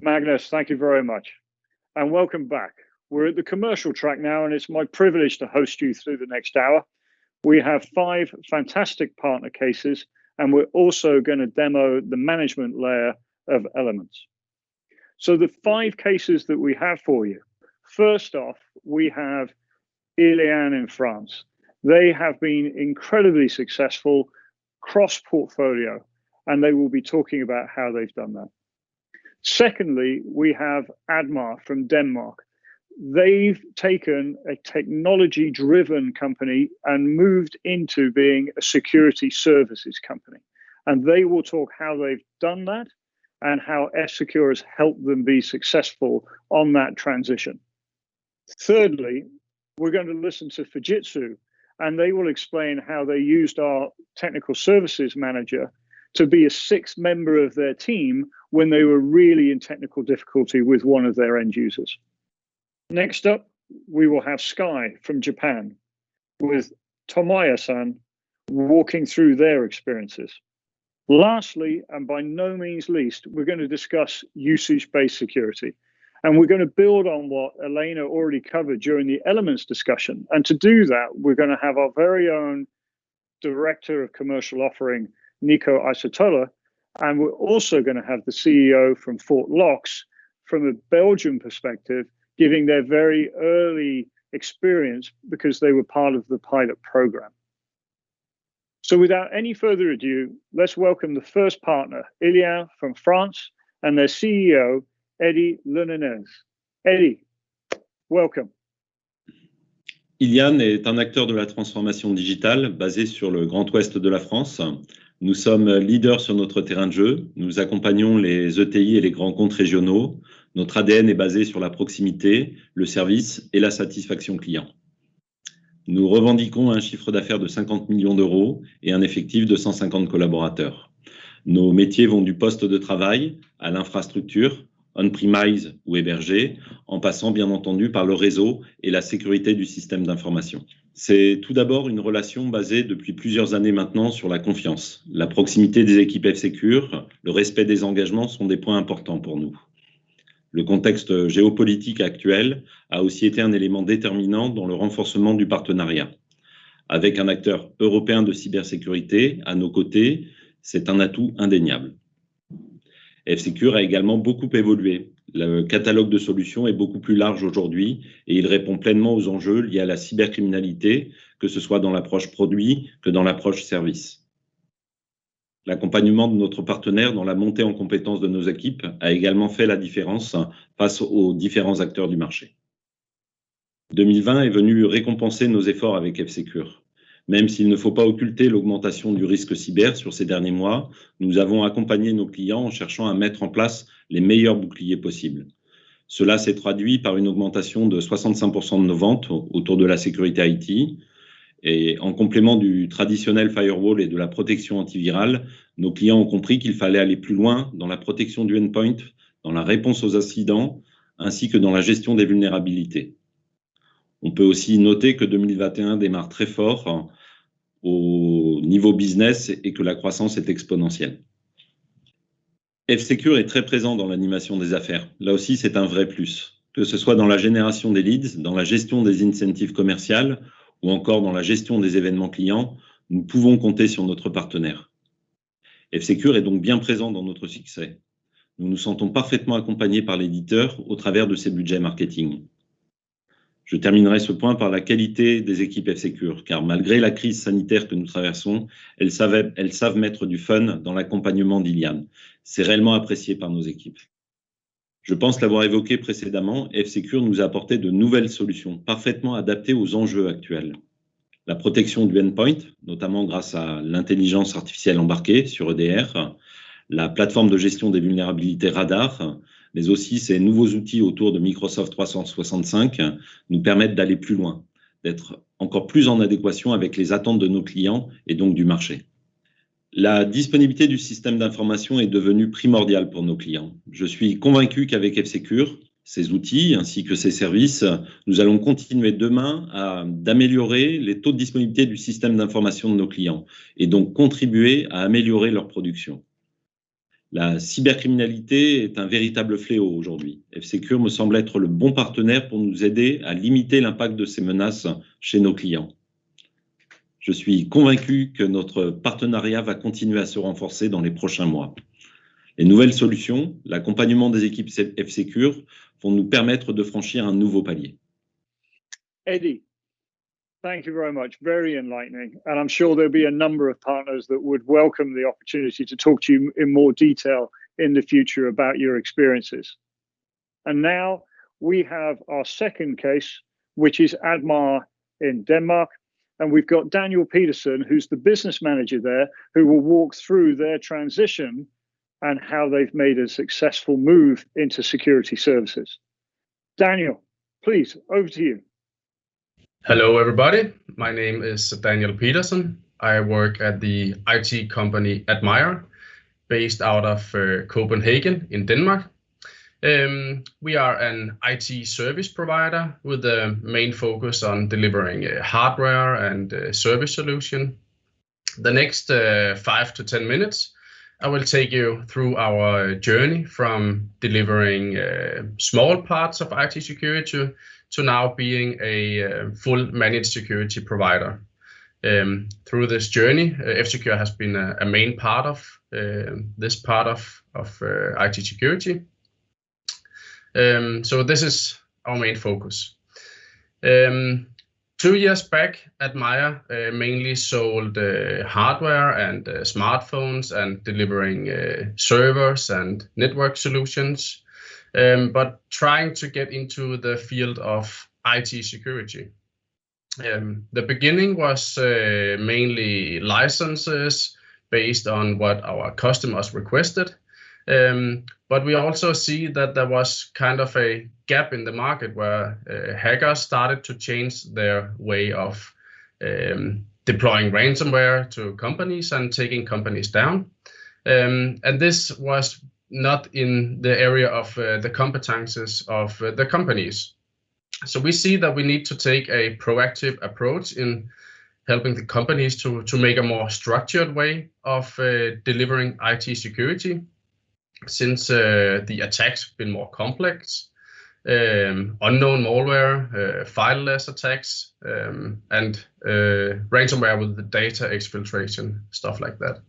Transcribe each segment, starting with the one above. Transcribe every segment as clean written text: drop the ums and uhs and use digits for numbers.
Magnus, thank you very much. And welcome back. We're at the commercial track now, and it's my privilege to host you through the next hour. We have 5 fantastic partner cases, and we're also going to demo the management layer of Elements. So the 5 cases that we have for you. First off, we have Ilian in France. They have been incredibly successful cross-portfolio, and they will be talking about how they've done that. Secondly, we have Admar from Denmark. They've taken a technology-driven company and moved into being a security services company. And they will talk how they've done that and how F-Secure has helped them be successful on that transition. Thirdly, we're going to listen to Fujitsu, and they will explain how they used our technical services manager to be a 6th member of their team when they were really in technical difficulty with one of their end users. Next up, we will have Sky from Japan with Tomoya-san walking through their experiences. Lastly, and by no means least, we're going to discuss usage-based security. And we're going to build on what Elena already covered during the Elements discussion. And to do that, we're going to have our very own Director of Commercial Offering, Nico Isotola, and we're also going to have the CEO from Fort Knox, from a Belgian perspective, giving their very early experience because they were part of the pilot program. So without any further ado, let's welcome the first partner, Ilian from France, and their CEO, Eddie Lenenez. Eddie, welcome. Ilian est un acteur de la transformation digitale basé sur le Grand Ouest de la France. Nous sommes leaders sur notre terrain de jeu. Nous accompagnons les ETI et les grands comptes régionaux. Notre ADN est basé sur la proximité, le service et la satisfaction client. Nous revendiquons un chiffre d'affaires de 50 millions d'euros et un effectif de 150 collaborateurs. Nos métiers vont du poste de travail à l'infrastructure, on-premise ou hébergé, en passant bien entendu par le réseau et la sécurité du système d'information. C'est tout d'abord une relation basée depuis plusieurs années maintenant sur la confiance. La proximité des équipes F-Secure, le respect des engagements sont des points importants pour nous. Le contexte géopolitique actuel a aussi été un élément déterminant dans le renforcement du partenariat. Avec un acteur européen de cybersécurité à nos côtés, c'est un atout indéniable. F-Secure a également beaucoup évolué. Le catalogue de solutions est beaucoup plus large aujourd'hui et il répond pleinement aux enjeux liés à la cybercriminalité, que ce soit dans l'approche produit que dans l'approche service. L'accompagnement de notre partenaire dans la montée en compétences de nos équipes a également fait la différence face aux différents acteurs du marché. 2020 est venu récompenser nos efforts avec F-Secure. Même s'il ne faut pas occulter l'augmentation du risque cyber sur ces derniers mois, nous avons accompagné nos clients en cherchant à mettre en place les meilleurs boucliers possibles. Cela s'est traduit par une augmentation de 65% de nos ventes autour de la sécurité IT. Et en complément du traditionnel firewall et de la protection antivirale, nos clients ont compris qu'il fallait aller plus loin dans la protection du endpoint, dans la réponse aux incidents, ainsi que dans la gestion des vulnérabilités. On peut aussi noter que 2021 démarre très fort au niveau business et que la croissance est exponentielle. F-Secure est très présent dans l'animation des affaires. Là aussi, c'est un vrai plus. Que ce soit dans la génération des leads, dans la gestion des incentives commerciales ou encore dans la gestion des événements clients, nous pouvons compter sur notre partenaire. F-Secure est donc bien présent dans notre succès. Nous nous sentons parfaitement accompagnés par l'éditeur au travers de ses budgets marketing. Je terminerai ce point par la qualité des équipes F-Secure, car malgré la crise sanitaire que nous traversons, elles savent mettre du fun dans l'accompagnement d'Ilian. C'est réellement apprécié par nos équipes. Je pense l'avoir évoqué précédemment, F-Secure nous a apporté de nouvelles solutions, parfaitement adaptées aux enjeux actuels. La protection du endpoint, notamment grâce à l'intelligence artificielle embarquée sur EDR, la plateforme de gestion des vulnérabilités Radar, mais aussi ces nouveaux outils autour de Microsoft 365 nous permettent d'aller plus loin, d'être encore plus en adéquation avec les attentes de nos clients et donc du marché. La disponibilité du système d'information est devenue primordiale pour nos clients. Je suis convaincu qu'avec F-Secure, ces outils ainsi que ces services, nous allons continuer demain d'améliorer les taux de disponibilité du système d'information de nos clients et donc contribuer à améliorer leur production. La cybercriminalité est un véritable fléau aujourd'hui. F-Secure me semble être le bon partenaire pour nous aider à limiter l'impact de ces menaces chez nos clients. Je suis convaincu que notre partenariat va continuer à se renforcer dans les prochains mois. Les nouvelles solutions, l'accompagnement des équipes F-Secure vont nous permettre de franchir un nouveau palier. Eddie, thank you very much. Very enlightening. And I'm sure there'll be a number of partners that would welcome the opportunity to talk to you in more detail in the future about your experiences. And now we have our second case, which is Admar in Denmark. And we've got Daniel Peterson, who's the business manager there, who will walk through their transition and how they've made a successful move into security services. Daniel, please, over to you. Hello, everybody. My name is Daniel Peterson. I work at the IT company Admire, based out of Copenhagen in Denmark. We are an IT service provider with a main focus on delivering hardware and service solution. The next 5 to 10 minutes, I will take you through our journey from delivering small parts of IT security to now being a full managed security provider. Through this journey, F-Secure has been a main part of this part of IT security. So this is our main focus. 2 years back, Admire mainly sold hardware and smartphones and delivering servers and network solutions, but trying to get into the field of IT security. The beginning was mainly licenses based on what our customers requested. But we also see that there was kind of a gap in the market where hackers started to change their way of deploying ransomware to companies and taking companies down. And this was not in the area of the competences of the companies. So we see that we need to take a proactive approach in helping the companies to make a more structured way of delivering IT security. Since the attacks have been more complex, unknown malware, fileless attacks, and ransomware with the data exfiltration, stuff like that.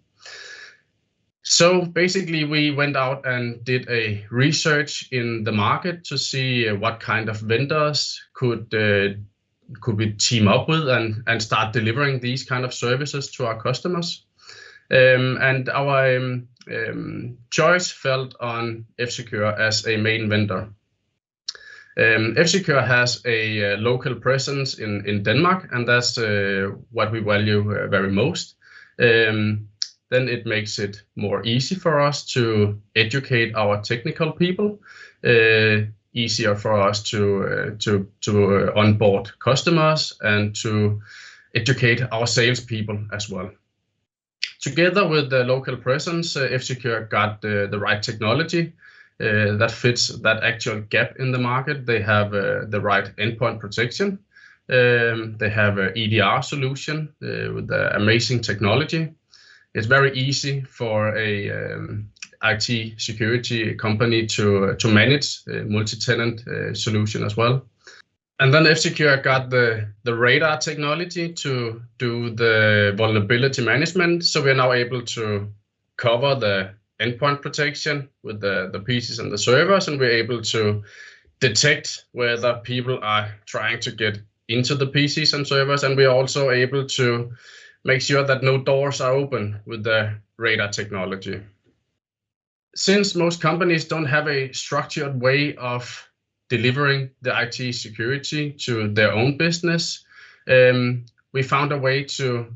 So basically, we went out and did a research in the market to see what kind of vendors could we team up with and start delivering these kind of services to our customers. And our choice fell on F-Secure as a main vendor. F-Secure has a local presence in Denmark, and that's what we value very most. Then it makes it more easy for us to educate our technical people, easier for us to onboard customers and to educate our salespeople as well. Together with the local presence, F-Secure got the right technology that fits that actual gap in the market. They have the right endpoint protection. They have an EDR solution with the amazing technology. It's very easy for a IT security company to manage a multi-tenant solution as well. And then F-Secure got the radar technology to do the vulnerability management. So we're now able to cover the endpoint protection with the PCs and the servers, and we're able to detect whether people are trying to get into the PCs and servers. And we're also able to make sure that no doors are open with the radar technology. Since most companies don't have a structured way of delivering the IT security to their own business, we found a way to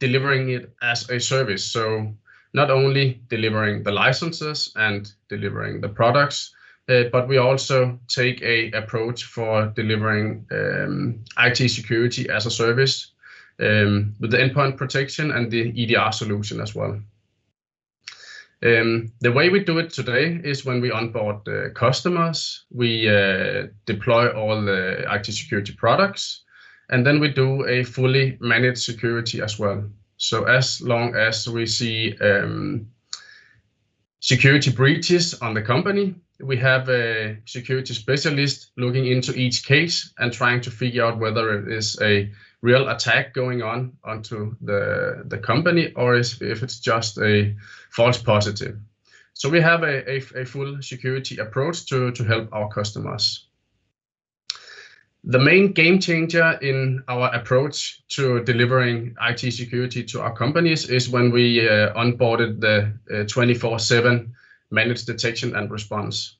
delivering it as a service. So not only delivering the licenses and delivering the products, but we also take a approach for delivering IT security as a service with the endpoint protection and the EDR solution as well. The way we do it today is when we onboard customers, we deploy all the IT security products, and then we do a fully managed security as well. So as long as we see security breaches on the company, we have a security specialist looking into each case and trying to figure out whether it is a real attack going on onto the company or if it's just a false positive. So we have a full security approach to help our customers. The main game changer in our approach to delivering IT security to our companies is when we onboarded the 24/7 managed detection and response.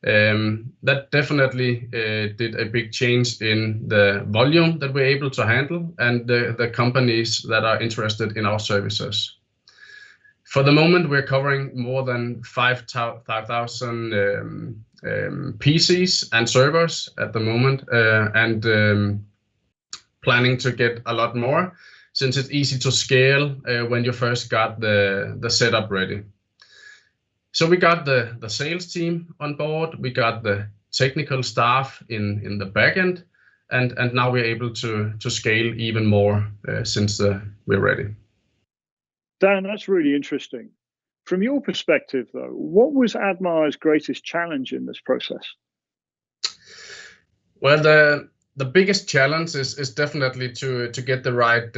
That definitely did a big change in the volume that we're able to handle and the companies that are interested in our services. For the moment, we're covering more than 5,000 PCs and servers at the moment, and planning to get a lot more, since it's easy to scale when you first got the setup ready. So we got the sales team on board, we got the technical staff in the backend, and now we're able to scale even more since we're ready. Dan, that's really interesting. From your perspective, though, what was Admire's greatest challenge in this process? Well, the biggest challenge is definitely to get the right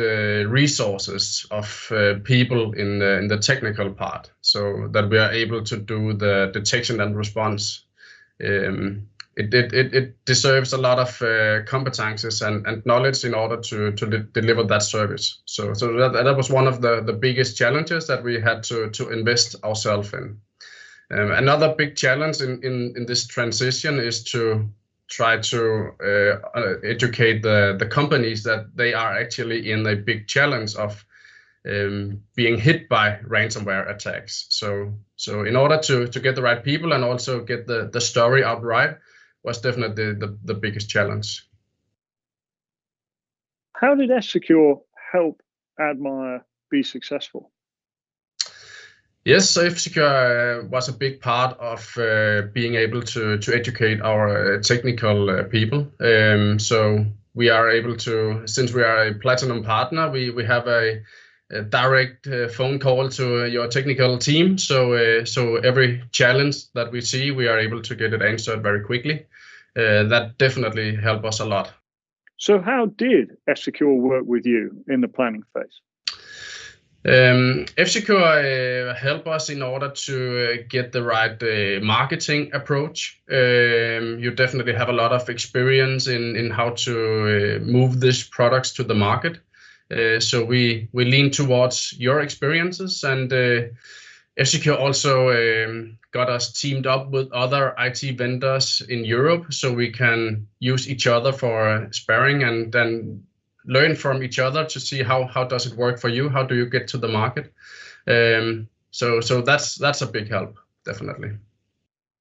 resources of people in the technical part, so that we are able to do the detection and response. It deserves a lot of competences and knowledge in order to deliver that service. So that was one of the biggest challenges that we had to invest ourselves in. Another big challenge in this transition is to try to educate the companies that they are actually in a big challenge of being hit by ransomware attacks. So in order to get the right people and also get the story out right was definitely the biggest challenge. How did F-Secure help Admire be successful? Yes, F-Secure was a big part of being able to educate our technical people. So we are able to, since we are a platinum partner, we have a direct phone call to your technical team. So every challenge that we see, we are able to get it answered very quickly. That definitely helped us a lot. So how did F-Secure work with you in the planning phase? F-Secure help us in order to get the right marketing approach. You definitely have a lot of experience in how to move these products to the market. So we lean towards your experiences, and F-Secure also got us teamed up with other IT vendors in Europe, so we can use each other for sparring and then learn from each other to see how does it work for you, how do you get to the market. So that's a big help, definitely.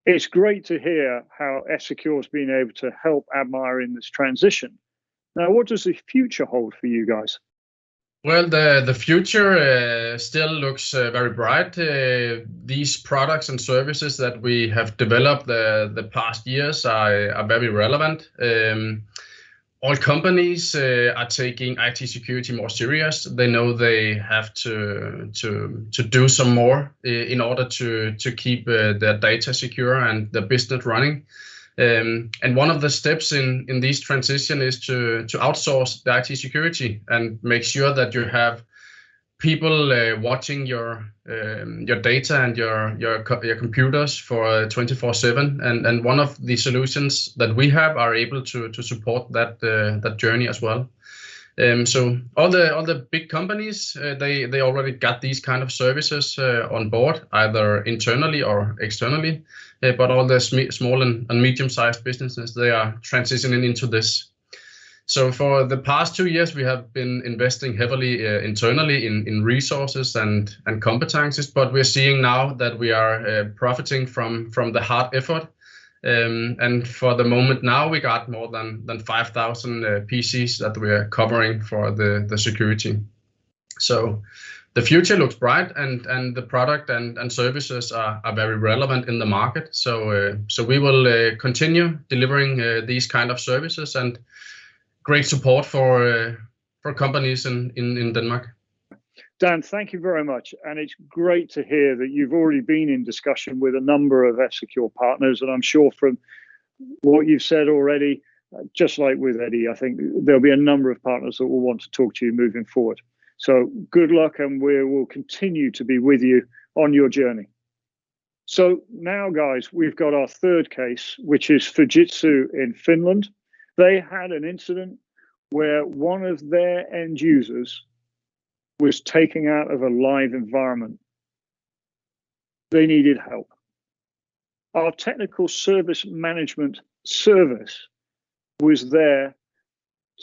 It's great to hear how F-Secure has been able to help Admire in this transition. Now, what does the future hold for you guys? Well, the future still looks very bright. These products and services that we have developed the past years are very relevant. All companies are taking IT security more serious. They know they have to do some more in order to keep their data secure and the business running. And one of the steps in this transition is to outsource the IT security and make sure that you have people watching your data and your computers for 24/7, and one of the solutions that we have are able to support that journey as well. So all the big companies they already got these kind of services on board, either internally or externally. But all the small and medium-sized businesses, they are transitioning into this. So for the past 2 years, we have been investing heavily internally in resources and competencies, but we're seeing now that we are profiting from the hard effort. And for the moment now, we got more than 5,000 PCs that we are covering for the security. So the future looks bright, and the product and services are very relevant in the market. So we will continue delivering these kind of services and great support for companies in Denmark. Dan, thank you very much. And it's great to hear that you've already been in discussion with a number of F-Secure partners. And I'm sure from what you've said already, just like with Eddie, I think there'll be a number of partners that will want to talk to you moving forward. So good luck, and we will continue to be with you on your journey. So now, guys, we've got our third case, which is Fujitsu in Finland. They had an incident where one of their end users was taken out of a live environment. They needed help. Our technical service management service was there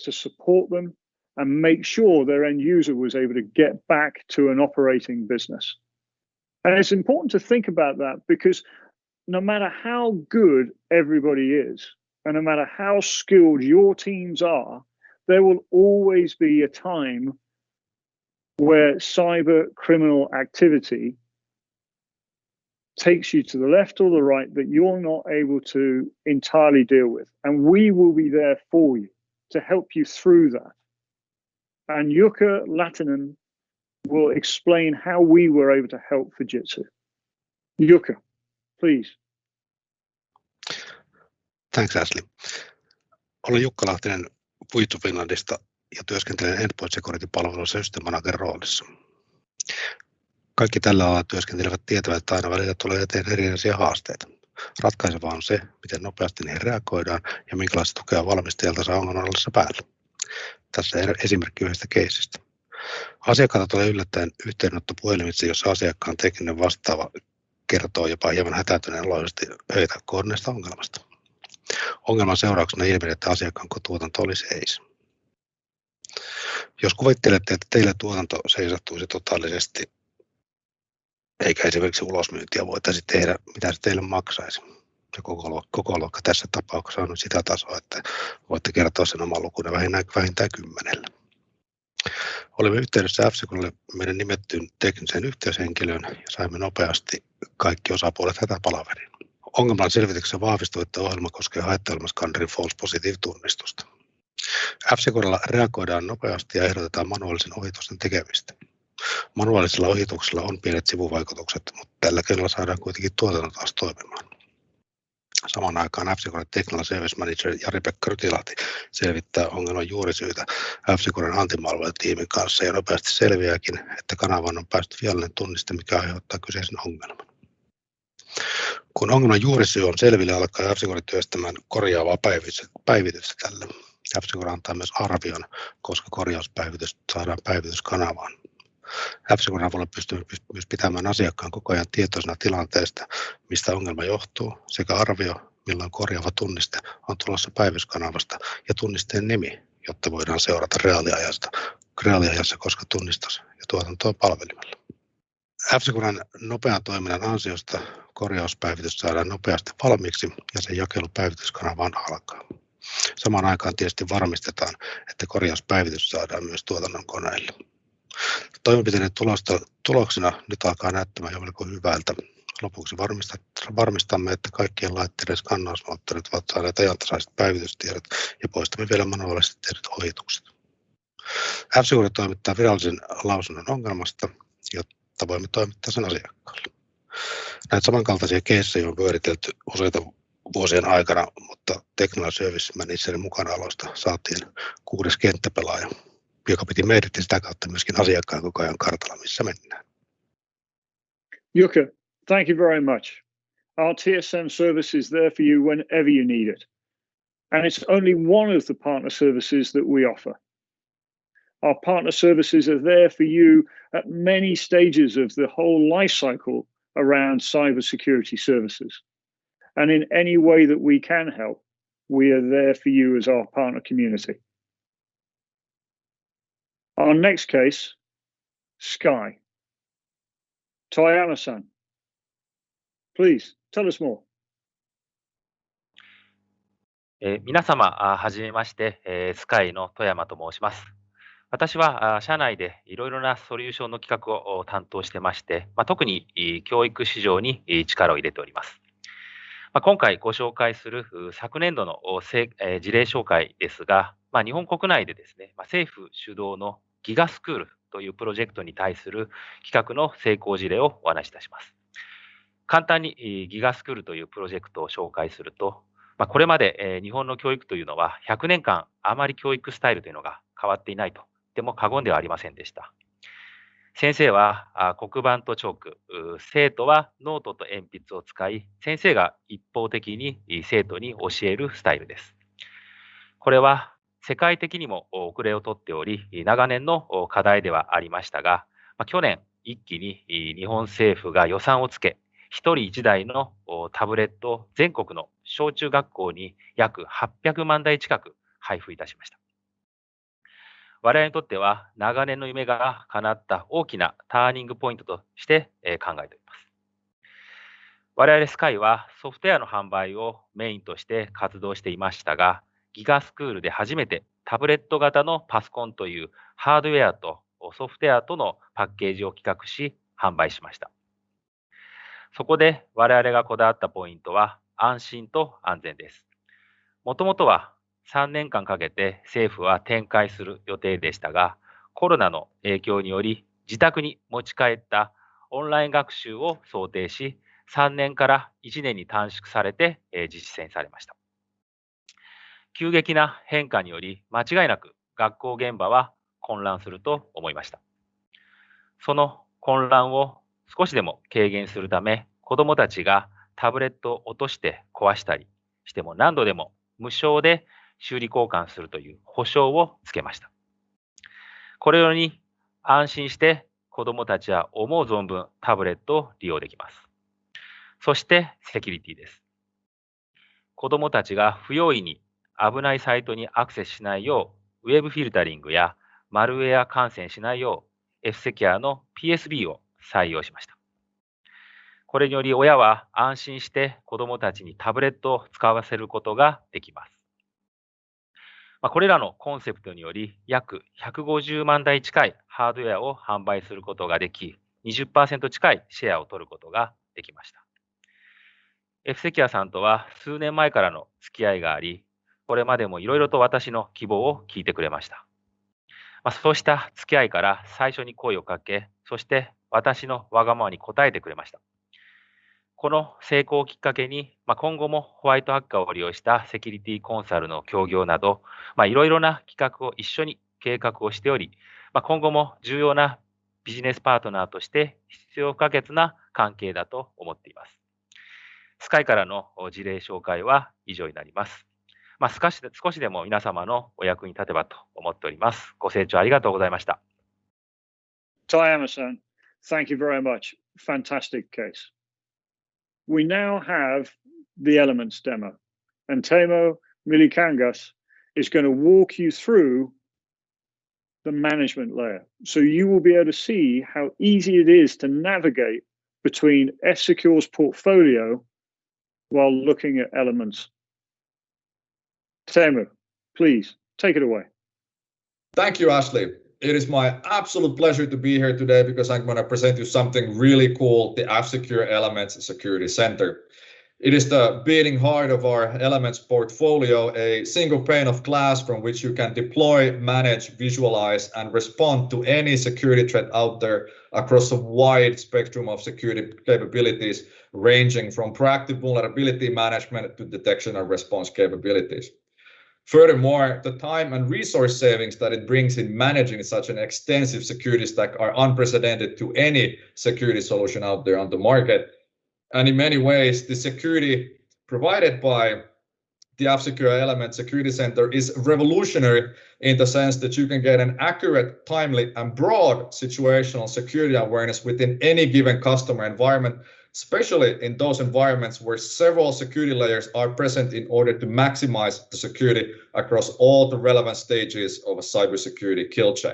to support them and make sure their end user was able to get back to an operating business. And it's important to think about that, because no matter how good everybody is, and no matter how skilled your teams are, there will always be a time where cyber criminal activity takes you to the left or the right that you're not able to entirely deal with. And we will be there for you to help you through that. And Jukka Latinen will explain how we were able to help Fujitsu. Jukka, please. Thanks, Ashley. Olen Jukka Lahtinen Fujitsu Finlandista ja työskentelen Endpoint Security-palveluissa System Manager roolissa. Kaikki tällä alalla työskentelevät tietävät, että aina välillä tulee eteen erilaisia haasteita. Ratkaisevaa on se, miten nopeasti niihin reagoidaan ja minkälaista tukea valmistajalta saa ongelman ollessa päällä. Tässä esimerkki yhdestä keisistä. Asiakkaalta tulee yllättäen yhteydenotto puhelimitse, jossa asiakkaan tekninen vastaava kertoo jopa hieman hätäytyneen oloisesti heitä kohdanneesta ongelmasta. Ongelman seurauksena ilmenee, että asiakkaan tuotanto oli seis. Jos kuvittelette, että teille tuotanto seisattuisi totaalisesti, eikä esimerkiksi ulosmyyntiä voitaisiin tehdä, mitä se teille maksaisi. Ja koko luokka tässä tapauksessa on sitä tasoa, että voitte kertoa sen oman lukunne vähintään 10. Olimme yhteydessä F-Securelle meidän nimettyyn tekniseen yhteyshenkilöön ja saimme nopeasti kaikki osapuolet hätäpalaverin. Ongelman selvityksessä vahvistui, että ohjelma koskee haittaohjelmaskannerin false positive tunnistusta. F-Securella reagoidaan nopeasti ja ehdotetaan manuaalisen ohitusten tekemistä. Manuaalisella ohituksella on pienet sivuvaikutukset, mutta tällä keinolla saadaan kuitenkin tuotanto taas toimimaan. Samaan aikaan F-Securen Technical Service Manager Jari-Pekka Rytilahti selvittää ongelman juurisyytä F-Securen anti-malware-tiimin kanssa ja nopeasti selviääkin, että kanavaan on päästy viallinen tunniste, mikä aiheuttaa kyseisen ongelman. Kun ongelman juurisyy on selville, alkaa F-Secure työstämään korjaavaa päivitystä tälle. F-Secure antaa myös arvion, koska korjauspäivitys saadaan päivityskanavaan. F-Securen avulla pystymme myös pitämään asiakkaan koko ajan tietoisena tilanteesta, mistä ongelma johtuu, sekä arvio, milloin korjaava tunniste on tulossa päivityskanavasta ja tunnisteen nimi, jotta voidaan seurata reaaliajassa, koska tunnistus ja tuotanto on palvelimella. F-Securen nopean toiminnan ansiosta korjauspäivitys saadaan nopeasti valmiiksi ja sen jakelu päivityskanavaan alkaa. Samaan aikaan tietysti varmistetaan, että korjauspäivitys saadaan myös tuotannon koneille. Toimenpiteiden tuloksena nyt alkaa näyttämään jo melko hyvältä. Lopuksi varmistamme, että kaikkien laitteiden skannausmoottorit ovat saaneet ajantasaiset päivitystiedot ja poistamme vielä manuaalisesti tehdyt ohitukset. F-Secure toimittaa virallisen lausunnon ongelmasta, jotta voimme toimittaa sen asiakkaalle. Näitä samankaltaisia keissejä on pyöritelty useita vuosien aikana, mutta Technical Service Managerin mukanaolosta saatiin 6. kenttäpelaaja, joka piti meidät ja sitä kautta myöskin asiakkaan koko ajan kartalla, missä mennään. Jukka, thank you very much. Our TSM service is there for you whenever you need it. And it's only one of the partner services that we offer. Our partner services are there for you at many stages of the whole life cycle around cybersecurity services. And in any way that we can help, we are there for you as our partner community. Our next case, Sky. Toyama-san, please tell us more. 皆様、はじめまして、スカイの富山と申します。私は社内でいろいろなソリューションの企画を担当してまして、特に教育市場に力を入れております。今回ご紹介する昨年度の事例紹介ですが、日本国内でですね、政府主導のギガスクールというプロジェクトに対する企画の成功事例をお話しいたします。簡単にギガスクールというプロジェクトを紹介すると、これまで日本の教育というのは100年間あまり教育スタイルというのが変わっていないと言っても過言ではありませんでした。先生は黒板とチョーク、生徒はノートと鉛筆を使い、先生が一方的に生徒に教えるスタイルです。これは世界的にも遅れをとっており、長年の課題ではありましたが、去年一気に日本政府が予算をつけ、一人一台のタブレットを全国の小中学校に約800万台近く配布いたしました。我々にとっては長年の夢が叶った大きなターニングポイントとして考えております。我々スカイはソフトウェアの販売をメインとして活動していましたが、ギガスクールで初めてタブレット型のパソコンというハードウェアとソフトウェアとのパッケージを企画し販売しました。そこで我々がこだわったポイントは安心と安全です。もともとは3年間かけて政府は展開する予定でしたが、コロナの影響により自宅に持ち帰ったオンライン学習を想定し、3年から1年に短縮されて実践されました。急激な変化により間違いなく学校現場は混乱すると思いました。その混乱を少しでも軽減するため、子どもたちがタブレットを落として壊したりしても何度でも無償で修理交換するという保証をつけました。これに安心して子どもたちは思う存分タブレットを利用できます。そしてセキュリティです。子どもたちが不用意に危ないサイトにアクセスしないよう、ウェブフィルタリングやマルウェア感染しないよう、F セキュアの PSB を採用しました。これにより親は安心して子どもたちにタブレットを使わせることができます。これらのコンセプトにより約150万台近いハードウェアを販売することができ、20% 近いシェアを取ることができました。F セキュアさんとは数年前からの付き合いがあり、これまでもいろいろと私の希望を聞いてくれました。そうした付き合いから最初に声をかけ、そして私のわがままに応えてくれました。この成功をきっかけに、今後もホワイトハッカーを利用したセキュリティコンサルの協業など、いろいろな企画を一緒に計画をしており、今後も重要なビジネスパートナーとして必要不可欠な関係だと思っています。スカイからの事例紹介は以上になります。少しでも皆様のお役に立てばと思っております。ご清聴ありがとうございました。Toyama-san, thank you very much. Fantastic case. We now have the elements demo, and Teemu Milikangas is going to walk you through the management layer. So you will be able to see how easy it is to navigate between F-Secure's portfolio while looking at elements. Teemu, please take it away. Thank you, Ashley. It is my absolute pleasure to be here today because I'm going to present you something really cool, the F-Secure Elements Security Center. It is the beating heart of our Elements portfolio, a single pane of glass from which you can deploy, manage, visualize, and respond to any security threat out there across a wide spectrum of security capabilities, ranging from proactive vulnerability management to detection and response capabilities. Furthermore, the time and resource savings that it brings in managing such an extensive security stack are unprecedented to any security solution out there on the market. And in many ways, the security provided by the F-Secure Element Security Center is revolutionary in the sense that you can get an accurate, timely, and broad situational security awareness within any given customer environment, especially in those environments where several security layers are present in order to maximize the security across all the relevant stages of a cybersecurity kill chain.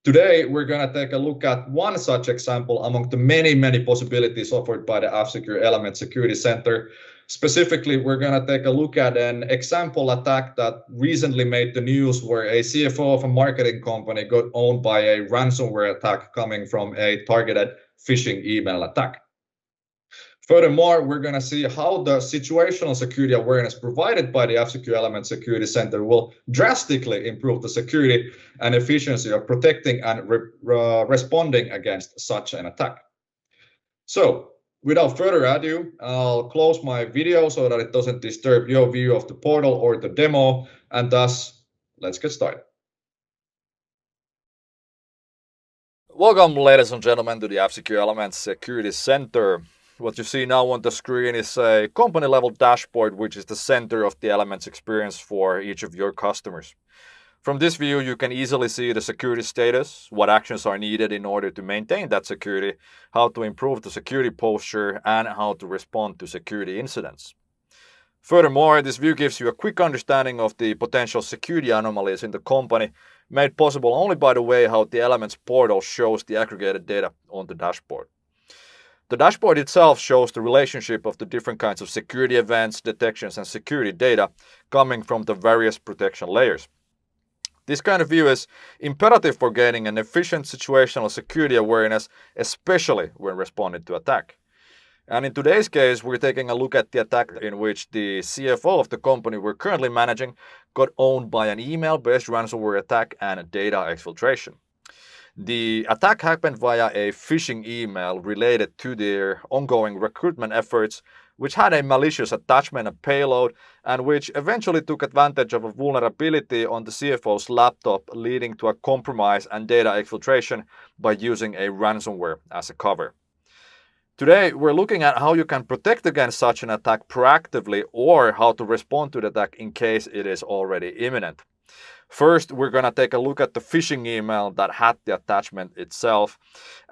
Today, we're going to take a look at one such example among the many, many possibilities offered by the F-Secure Element Security Center. Specifically, we're going to take a look at an example attack that recently made the news where a CFO of a marketing company got owned by a ransomware attack coming from a targeted phishing email attack. Furthermore, we're going to see how the situational security awareness provided by the F-Secure Element Security Center will drastically improve the security and efficiency of protecting and responding against such an attack. So, without further ado, I'll close my video so that it doesn't disturb your view of the portal or the demo, and thus, let's get started. Welcome, ladies and gentlemen, to the F-Secure Elements Security Center. What you see now on the screen is a company-level dashboard, which is the center of the Elements experience for each of your customers. From this view, you can easily see the security status, what actions are needed in order to maintain that security, how to improve the security posture, and how to respond to security incidents. Furthermore, this view gives you a quick understanding of the potential security anomalies in the company, made possible only by the way how the Elements portal shows the aggregated data on the dashboard. The dashboard itself shows the relationship of the different kinds of security events, detections, and security data coming from the various protection layers. This kind of view is imperative for gaining an efficient situational security awareness, especially when responding to attack. And in today's case, we're taking a look at the attack in which the CFO of the company we're currently managing got owned by an email-based ransomware attack and data exfiltration. The attack happened via a phishing email related to their ongoing recruitment efforts, which had a malicious attachment and payload, and which eventually took advantage of a vulnerability on the CFO's laptop, leading to a compromise and data exfiltration by using a ransomware as a cover. Today, we're looking at how you can protect against such an attack proactively or how to respond to the attack in case it is already imminent. First, we're going to take a look at the phishing email that had the attachment itself.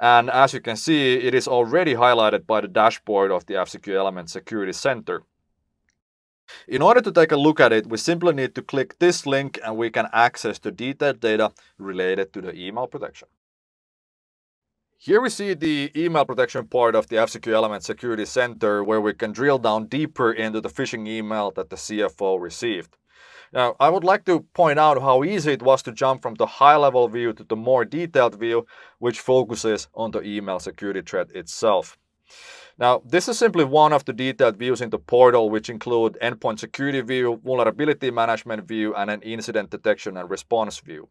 And as you can see, it is already highlighted by the dashboard of the F-Secure Element Security Center. In order to take a look at it, we simply need to click this link and we can access the detailed data related to the email protection. Here we see the email protection part of the F-Secure Element Security Center, where we can drill down deeper into the phishing email that the CFO received. Now, I would like to point out how easy it was to jump from the high-level view to the more detailed view, which focuses on the email security threat itself. Now, this is simply one of the detailed views in the portal, which include endpoint security view, vulnerability management view, and an incident detection and response view.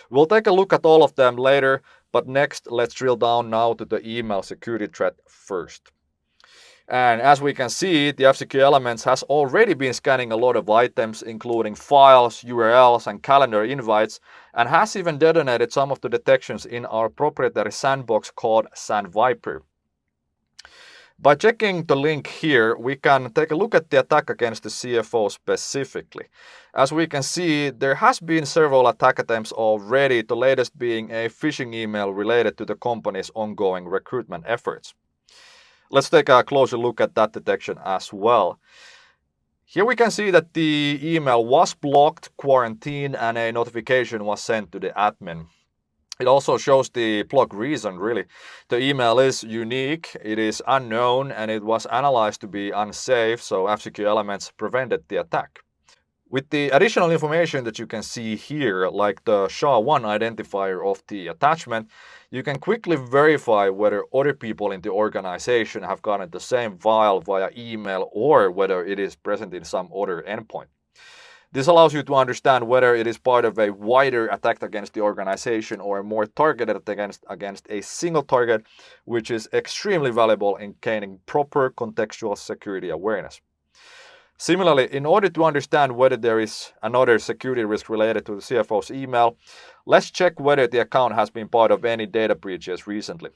We'll take a look at all of them later, but next, let's drill down now to the email security threat first. And as we can see, the F-Secure Elements has already been scanning a lot of items, including files, URLs, and calendar invites, and has even detonated some of the detections in our proprietary sandbox called SandViper. By checking the link here, we can take a look at the attack against the CFO specifically. As we can see, there has been several attack attempts already, the latest being a phishing email related to the company's ongoing recruitment efforts. Let's take a closer look at that detection as well. Here we can see that the email was blocked, quarantined, and a notification was sent to the admin. It also shows the block reason, really. The email is unique, it is unknown, and it was analyzed to be unsafe, so F-Secure Elements prevented the attack. With the additional information that you can see here, like the SHA-1 identifier of the attachment, you can quickly verify whether other people in the organization have gotten the same file via email or whether it is present in some other endpoint. This allows you to understand whether it is part of a wider attack against the organization or a more targeted against a single target, which is extremely valuable in gaining proper contextual security awareness. Similarly, in order to understand whether there is another security risk related to the CFO's email, let's check whether the account has been part of any data breaches recently.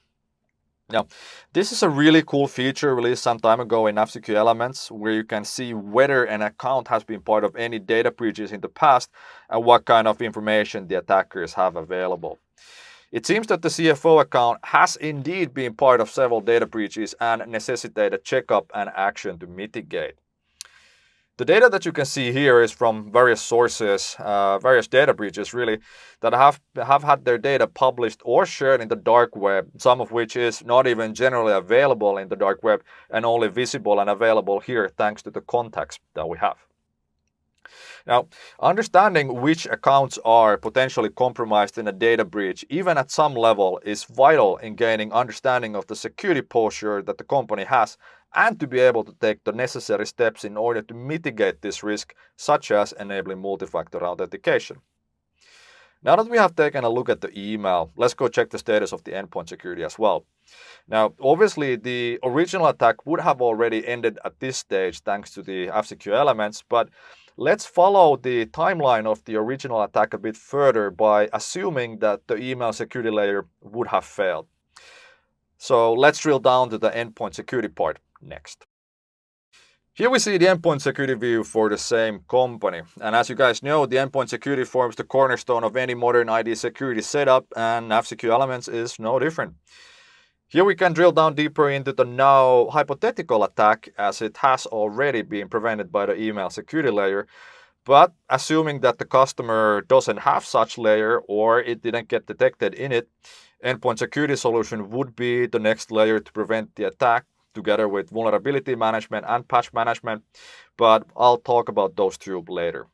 Now, this is a really cool feature released some time ago in F-Secure Elements, where you can see whether an account has been part of any data breaches in the past and what kind of information the attackers have available. It seems that the CFO account has indeed been part of several data breaches and necessitated checkup and action to mitigate. The data that you can see here is from various sources, various data breaches really, that have had their data published or shared in the dark web, some of which is not even generally available in the dark web and only visible and available here thanks to the contacts that we have. Now, understanding which accounts are potentially compromised in a data breach, even at some level, is vital in gaining understanding of the security posture that the company has and to be able to take the necessary steps in order to mitigate this risk, such as enabling multi-factor authentication. Now that we have taken a look at the email, let's go check the status of the endpoint security as well. Now, obviously, the original attack would have already ended at this stage thanks to the F-Secure elements, but let's follow the timeline of the original attack a bit further by assuming that the email security layer would have failed. So let's drill down to the endpoint security part next. Here we see the endpoint security view for the same company. And as you guys know, the endpoint security forms the cornerstone of any modern ID security setup, and F-Secure Elements is no different. Here we can drill down deeper into the now hypothetical attack, as it has already been prevented by the email security layer. But assuming that the customer doesn't have such layer or it didn't get detected in it, endpoint security solution would be the next layer to prevent the attack, together with vulnerability management and patch management, but I'll talk about those two later.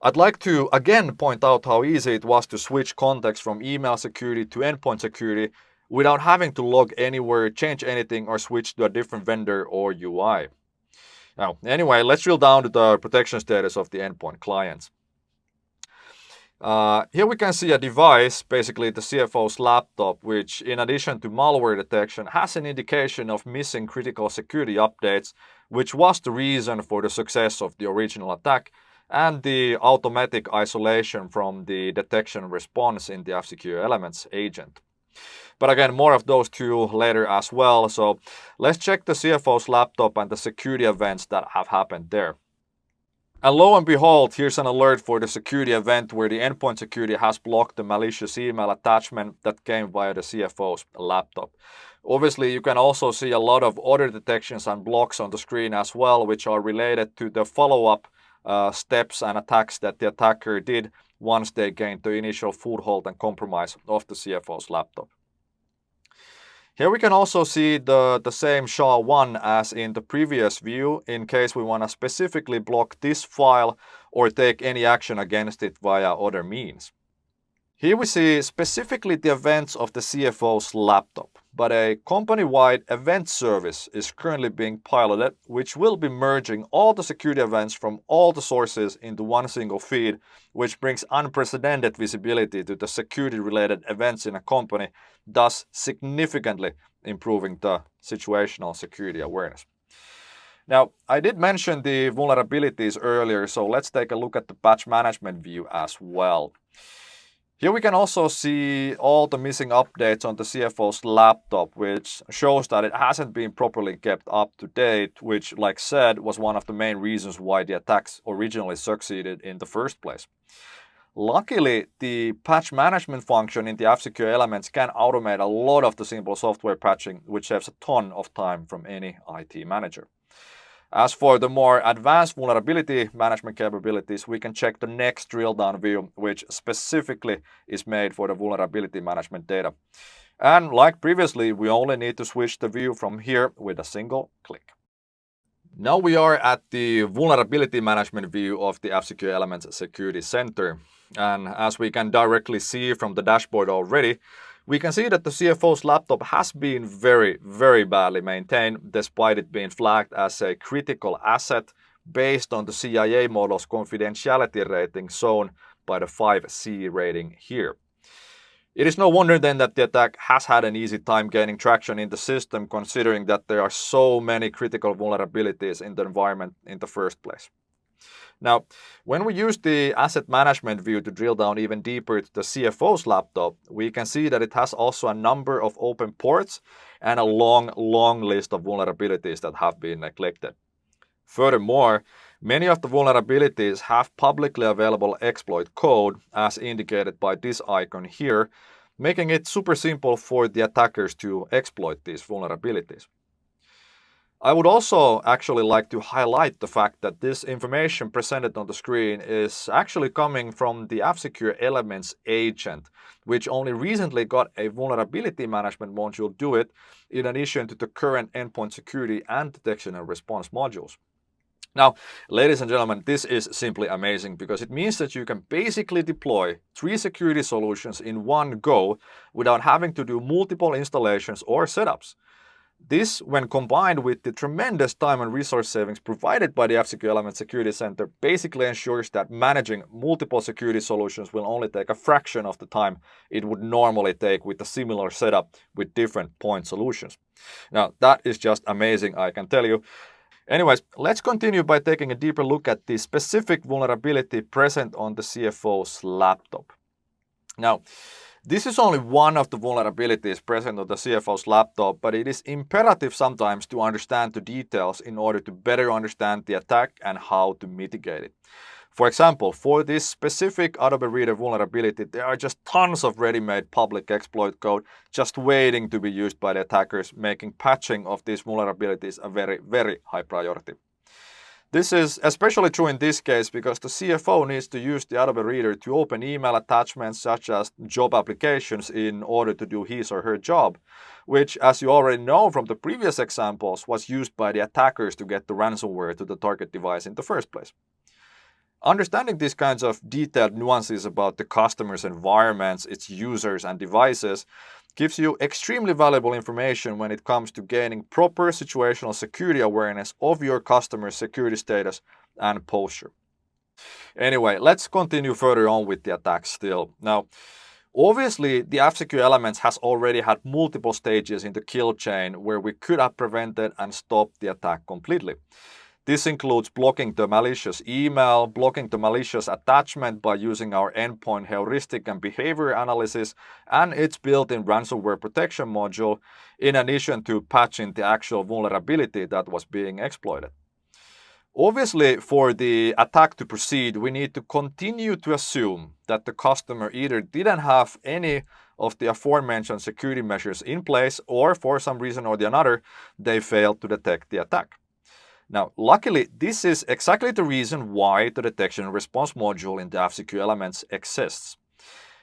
I'd like to again point out how easy it was to switch context from email security to endpoint security without having to log anywhere, change anything, or switch to a different vendor or UI. Now, anyway, let's drill down to the protection status of the endpoint clients. Here we can see a device, basically the CFO's laptop, which in addition to malware detection has an indication of missing critical security updates, which was the reason for the success of the original attack and the automatic isolation from the detection response in the F-Secure Elements agent. But again, more of those two later as well. So let's check the CFO's laptop and the security events that have happened there. And lo and behold, here's an alert for the security event where the endpoint security has blocked the malicious email attachment that came via the CFO's laptop. Obviously, you can also see a lot of other detections and blocks on the screen as well, which are related to the follow-up steps and attacks that the attacker did once they gained the initial foothold and compromise of the CFO's laptop. Here we can also see the same SHA-1 as in the previous view in case we want to specifically block this file or take any action against it via other means. Here we see specifically the events of the CFO's laptop, but a company-wide event service is currently being piloted, which will be merging all the security events from all the sources into one single feed, which brings unprecedented visibility to the security-related events in a company, thus significantly improving the situational security awareness. Now, I did mention the vulnerabilities earlier, so let's take a look at the patch management view as well. Here we can also see all the missing updates on the CFO's laptop, which shows that it hasn't been properly kept up to date, which, like said, was one of the main reasons why the attacks originally succeeded in the first place. Luckily, the patch management function in the F-Secure Elements can automate a lot of the simple software patching, which saves a ton of time from any IT manager. As for the more advanced vulnerability management capabilities, we can check the next drill down view, which specifically is made for the vulnerability management data. And like previously, we only need to switch the view from here with a single click. Now we are at the vulnerability management view of the F-Secure Elements Security Center. And as we can directly see from the dashboard already, we can see that the CFO's laptop has been very, very badly maintained, despite it being flagged as a critical asset based on the CIA model's confidentiality rating shown by the 5C rating here. It is no wonder then that the attack has had an easy time gaining traction in the system, considering that there are so many critical vulnerabilities in the environment in the first place. Now, when we use the asset management view to drill down even deeper to the CFO's laptop, we can see that it has also a number of open ports and a long list of vulnerabilities that have been neglected. Furthermore, many of the vulnerabilities have publicly available exploit code, as indicated by this icon here, making it super simple for the attackers to exploit these vulnerabilities. I would also actually like to highlight the fact that this information presented on the screen is actually coming from the F-Secure Elements agent, which only recently got a vulnerability management module do it, in addition to the current endpoint security and detection and response modules. Now, ladies and gentlemen, this is simply amazing because it means that you can basically deploy 3 security solutions in one go without having to do multiple installations or setups. This, when combined with the tremendous time and resource savings provided by the F-Secure Element Security Center, basically ensures that managing multiple security solutions will only take a fraction of the time it would normally take with a similar setup with different point solutions. Now, that is just amazing, I can tell you. Anyways, let's continue by taking a deeper look at the specific vulnerability present on the CFO's laptop. Now, this is only one of the vulnerabilities present on the CFO's laptop, but it is imperative sometimes to understand the details in order to better understand the attack and how to mitigate it. For example, for this specific Adobe Reader vulnerability, there are just tons of ready-made public exploit code just waiting to be used by the attackers, making patching of these vulnerabilities a very, very high priority. This is especially true in this case because the CFO needs to use the Adobe Reader to open email attachments such as job applications in order to do his or her job, which, as you already know from the previous examples, was used by the attackers to get the ransomware to the target device in the first place. Understanding these kinds of detailed nuances about the customer's environments, its users and devices gives you extremely valuable information when it comes to gaining proper situational security awareness of your customer's security status and posture. Anyway, let's continue further on with the attack still. Now, obviously, the F-Secure Elements has already had multiple stages in the kill chain where we could have prevented and stopped the attack completely. This includes blocking the malicious email, blocking the malicious attachment by using our endpoint heuristic and behavior analysis and its built-in ransomware protection module, in addition to patching the actual vulnerability that was being exploited. Obviously, for the attack to proceed, we need to continue to assume that the customer either didn't have any of the aforementioned security measures in place or for some reason or the other, they failed to detect the attack. Now, luckily, this is exactly the reason why the detection and response module in the F-Secure Elements exists.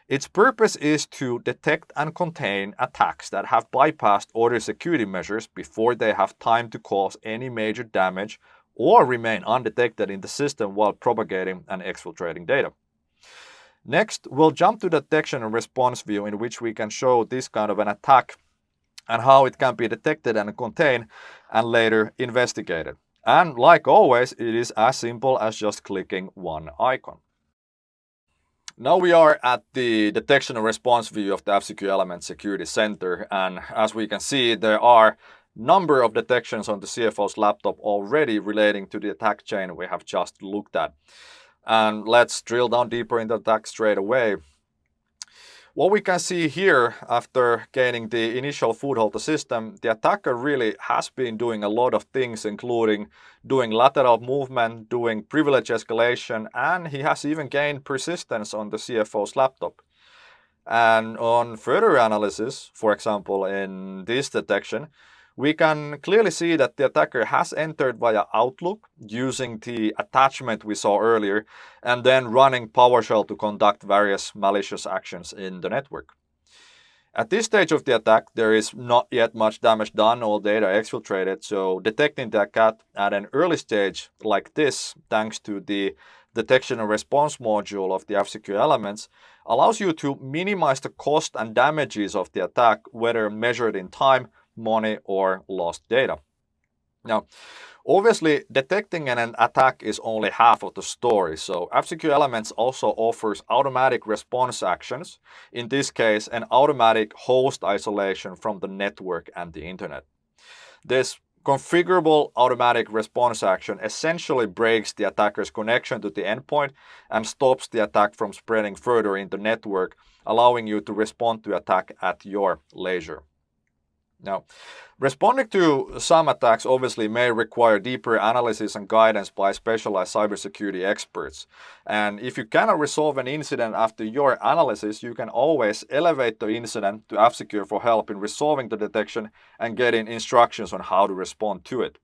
Its purpose is to detect and contain attacks that have bypassed other security measures before they have time to cause any major damage or remain undetected in the system while propagating and exfiltrating data. Next, we'll jump to the detection and response view in which we can show this kind of an attack and how it can be detected and contained and later investigated. And like always, it is as simple as just clicking one icon. Now we are at the detection and response view of the F-Secure Element Security Center, and as we can see, there are a number of detections on the CFO's laptop already relating to the attack chain we have just looked at. And let's drill down deeper into the attack straight away. What we can see here, after gaining the initial foothold the system, the attacker really has been doing a lot of things, including doing lateral movement, doing privilege escalation, and he has even gained persistence on the CFO's laptop. And on further analysis, for example, in this detection, we can clearly see that the attacker has entered via Outlook using the attachment we saw earlier and then running PowerShell to conduct various malicious actions in the network. At this stage of the attack, there is not yet much damage done, all data exfiltrated, so detecting the attack at an early stage like this, thanks to the detection and response module of the F-Secure Elements, allows you to minimize the cost and damages of the attack, whether measured in time, money, or lost data. Now, obviously, detecting an attack is only half of the story, so F-Secure Elements also offers automatic response actions, in this case, an automatic host isolation from the network and the internet. This configurable automatic response action essentially breaks the attacker's connection to the endpoint and stops the attack from spreading further in the network, allowing you to respond to attack at your leisure. Now, responding to some attacks obviously may require deeper analysis and guidance by specialized cybersecurity experts. And if you cannot resolve an incident after your analysis, you can always elevate the incident to F-Secure for help in resolving the detection and getting instructions on how to respond to it.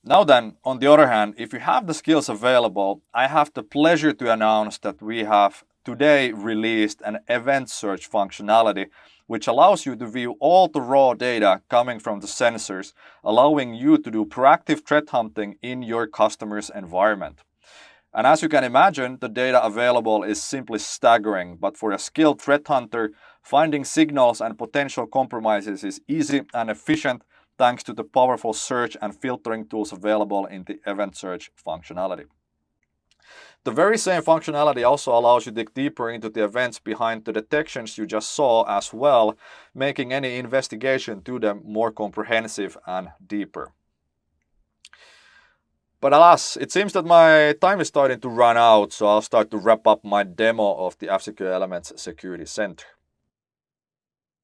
Now then, on the other hand, if you have the skills available, I have the pleasure to announce that we have today released an event search functionality which allows you to view all the raw data coming from the sensors, allowing you to do proactive threat hunting in your customer's environment. And as you can imagine, the data available is simply staggering, but for a skilled threat hunter, finding signals and potential compromises is easy and efficient thanks to the powerful search and filtering tools available in the event search functionality. The very same functionality also allows you to dig deeper into the events behind the detections you just saw as well, making any investigation to them more comprehensive and deeper. But alas, it seems that my time is starting to run out, so I'll start to wrap up my demo of the F-Secure Elements Security Center.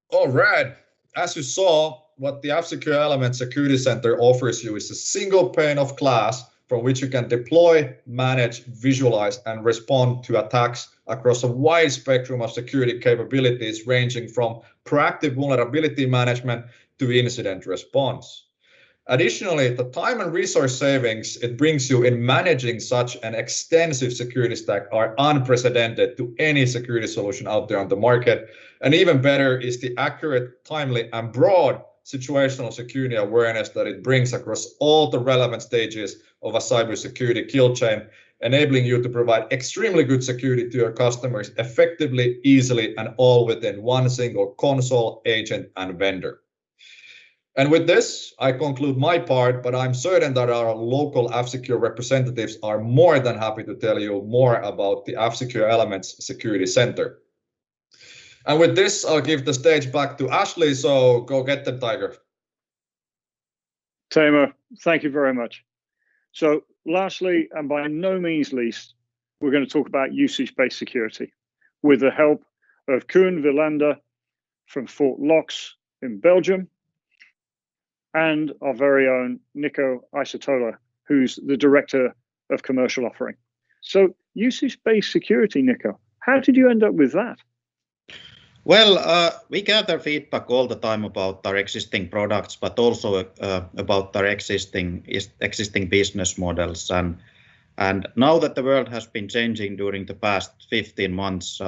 All right. As you saw, what the F-Secure Elements Security Center offers you is a single pane of glass from which you can deploy, manage, visualize, and respond to attacks across a wide spectrum of security capabilities ranging from proactive vulnerability management to incident response. Additionally, the time and resource savings it brings you in managing such an extensive security stack are unprecedented to any security solution out there on the market. And even better is the accurate, timely, and broad situational security awareness that it brings across all the relevant stages of a cybersecurity kill chain, enabling you to provide extremely good security to your customers effectively, easily, and all within one single console, agent, and vendor. And with this, I conclude my part, but I'm certain that our local F-Secure representatives are more than happy to tell you more about the F-Secure Elements Security Center. And with this, I'll give the stage back to Ashley, so go get them, Tiger. Tamer, thank you very much. So lastly, and by no means least, we're going to talk about usage-based security with the help of Koen Wilander from Fort Lox in Belgium, and our very own Nico Isotola, who's the Director of Commercial Offering. So usage-based security, Nico, how did you end up with that? Well, we gather feedback all the time about our existing products, but also about our existing business models. And now that the world has been changing during the past 15 months,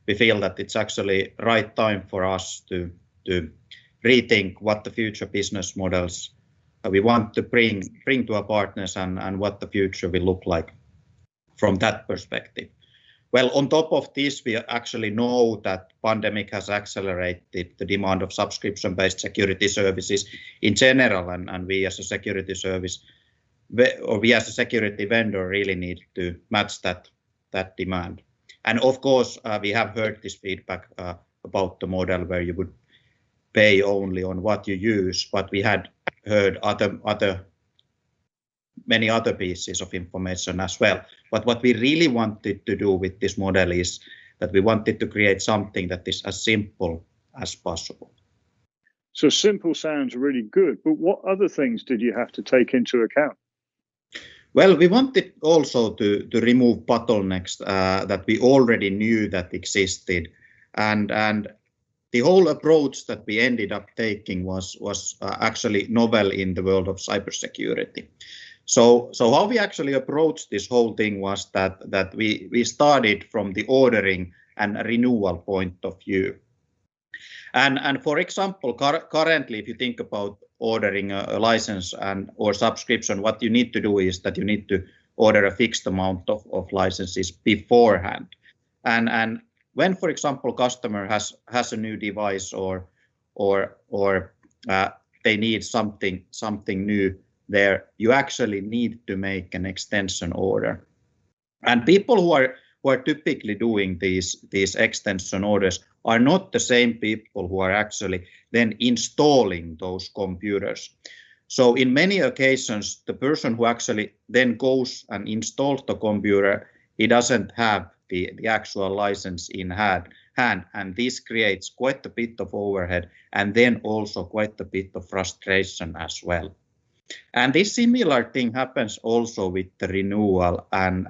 we feel that it's actually right time for us to rethink what the future business models we want to bring to our partners and what the future will look like from that perspective. Well, on top of this, we actually know that pandemic has accelerated the demand of subscription-based security services in general, and we as a security service, or we as a security vendor really need to match that demand. And of course, we have heard this feedback about the model where you would pay only on what you use, but we had heard many other pieces of information as well. But what we really wanted to do with this model is that we wanted to create something that is as simple as possible. So simple sounds really good, but what other things did you have to take into account? Well, we wanted also to remove bottlenecks that we already knew that existed, and the whole approach that we ended up taking was actually novel in the world of cybersecurity. So how we actually approached this whole thing was that we started from the ordering and renewal point of view. And for example, currently, if you think about ordering a license or subscription, what you need to do is that you need to order a fixed amount of licenses beforehand. And when, for example, customer has a new device or they need something new there, you actually need to make an extension order. And people who are typically doing these extension orders are not the same people who are actually then installing those computers. So in many occasions, the person who actually then goes and installs the computer, he doesn't have the actual license in hand, and this creates quite a bit of overhead and then also quite a bit of frustration as well. And this similar thing happens also with the renewal, and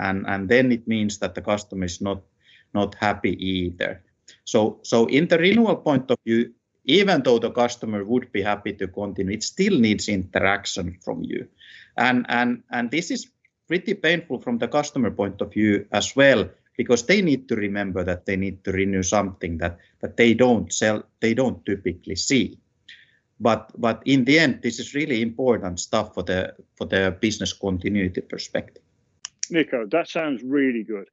then it means that the customer is not happy either. So in the renewal point of view, even though the customer would be happy to continue, it still needs interaction from you. And this is pretty painful from the customer point of view as well, because they need to remember that they need to renew something that they don't typically see. But in the end, this is really important stuff for the business continuity perspective. Nico, that sounds really good.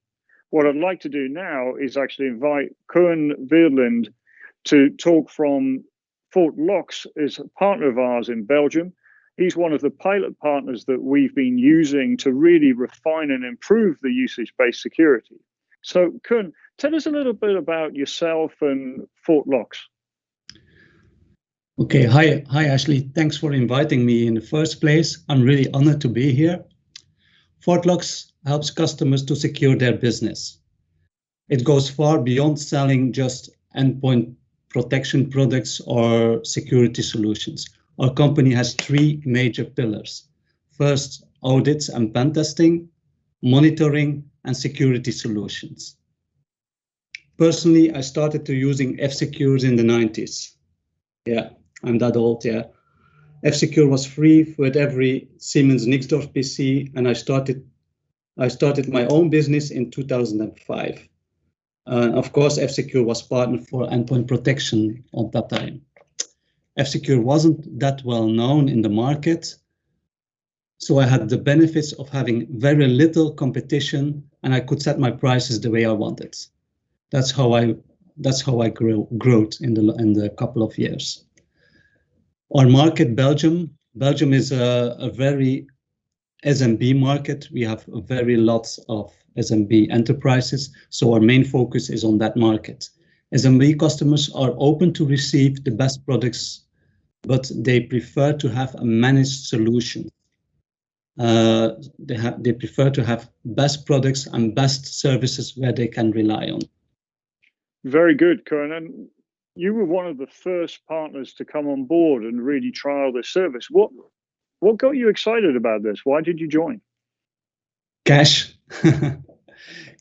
What I'd like to do now is actually invite Koen Veerland to talk from Fort Lox, is a partner of ours in Belgium. He's one of the pilot partners that we've been using to really refine and improve the usage-based security. So, Koen, tell us a little bit about yourself and Fort Lox. Okay, hi Ashley. Thanks for inviting me in the first place. I'm really honored to be here. Fort Lox helps customers to secure their business. It goes far beyond selling just endpoint protection products or security solutions. Our company has 3 major pillars. First, audits and pen testing, monitoring, and security solutions. Personally, I started to using F-Secures in the 90s. Yeah, I'm that old, yeah. F-Secure was free with every Siemens Nixdorf PC, and I started my own business in 2005. Of course, F-Secure was partner for endpoint protection at that time. F-Secure wasn't that well known in the market, so I had the benefits of having very little competition, and I could set my prices the way I wanted. That's how I grew in the couple of years. Our market, Belgium is a very SMB market. We have very lots of SMB enterprises, so our main focus is on that market. SMB customers are open to receive the best products, but they prefer to have a managed solution. They prefer to have best products and best services where they can rely on. Very good, Koen. And you were one of the first partners to come on board and really trial this service. What got you excited about this? Why did you join? Cash.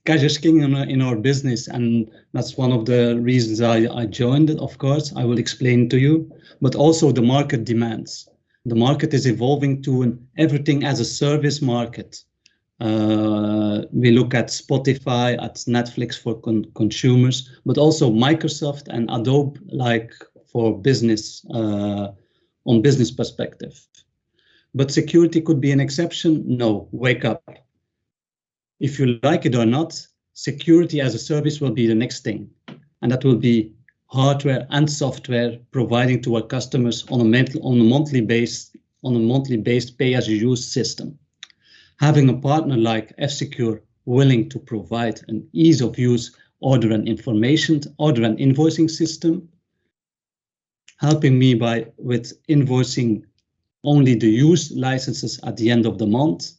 Cash is king in our business, and that's one of the reasons I joined it, of course. I will explain to you, but also the market demands. The market is evolving to an everything as a service market. We look at Spotify, at Netflix for consumers, but also Microsoft and Adobe, like for business, on business perspective. But security could be an exception? No, wake up. If you like it or not, security as a service will be the next thing. And that will be hardware and software providing to our customers on a monthly based pay-as-you-use system. Having a partner like F-Secure willing to provide an ease of use order and invoicing system, helping me with invoicing only the use licenses at the end of the month,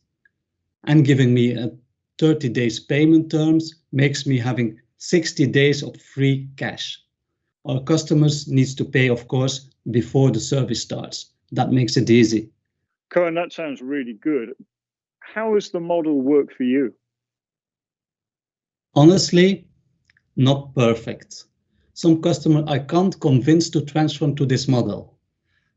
and giving me a 30 days payment terms makes me having 60 days of free cash. Our customers needs to pay, of course, before the service starts. That makes it easy. Koen, that sounds really good. How has the model worked for you? Honestly, not perfect. Some customer I can't convince to transform to this model.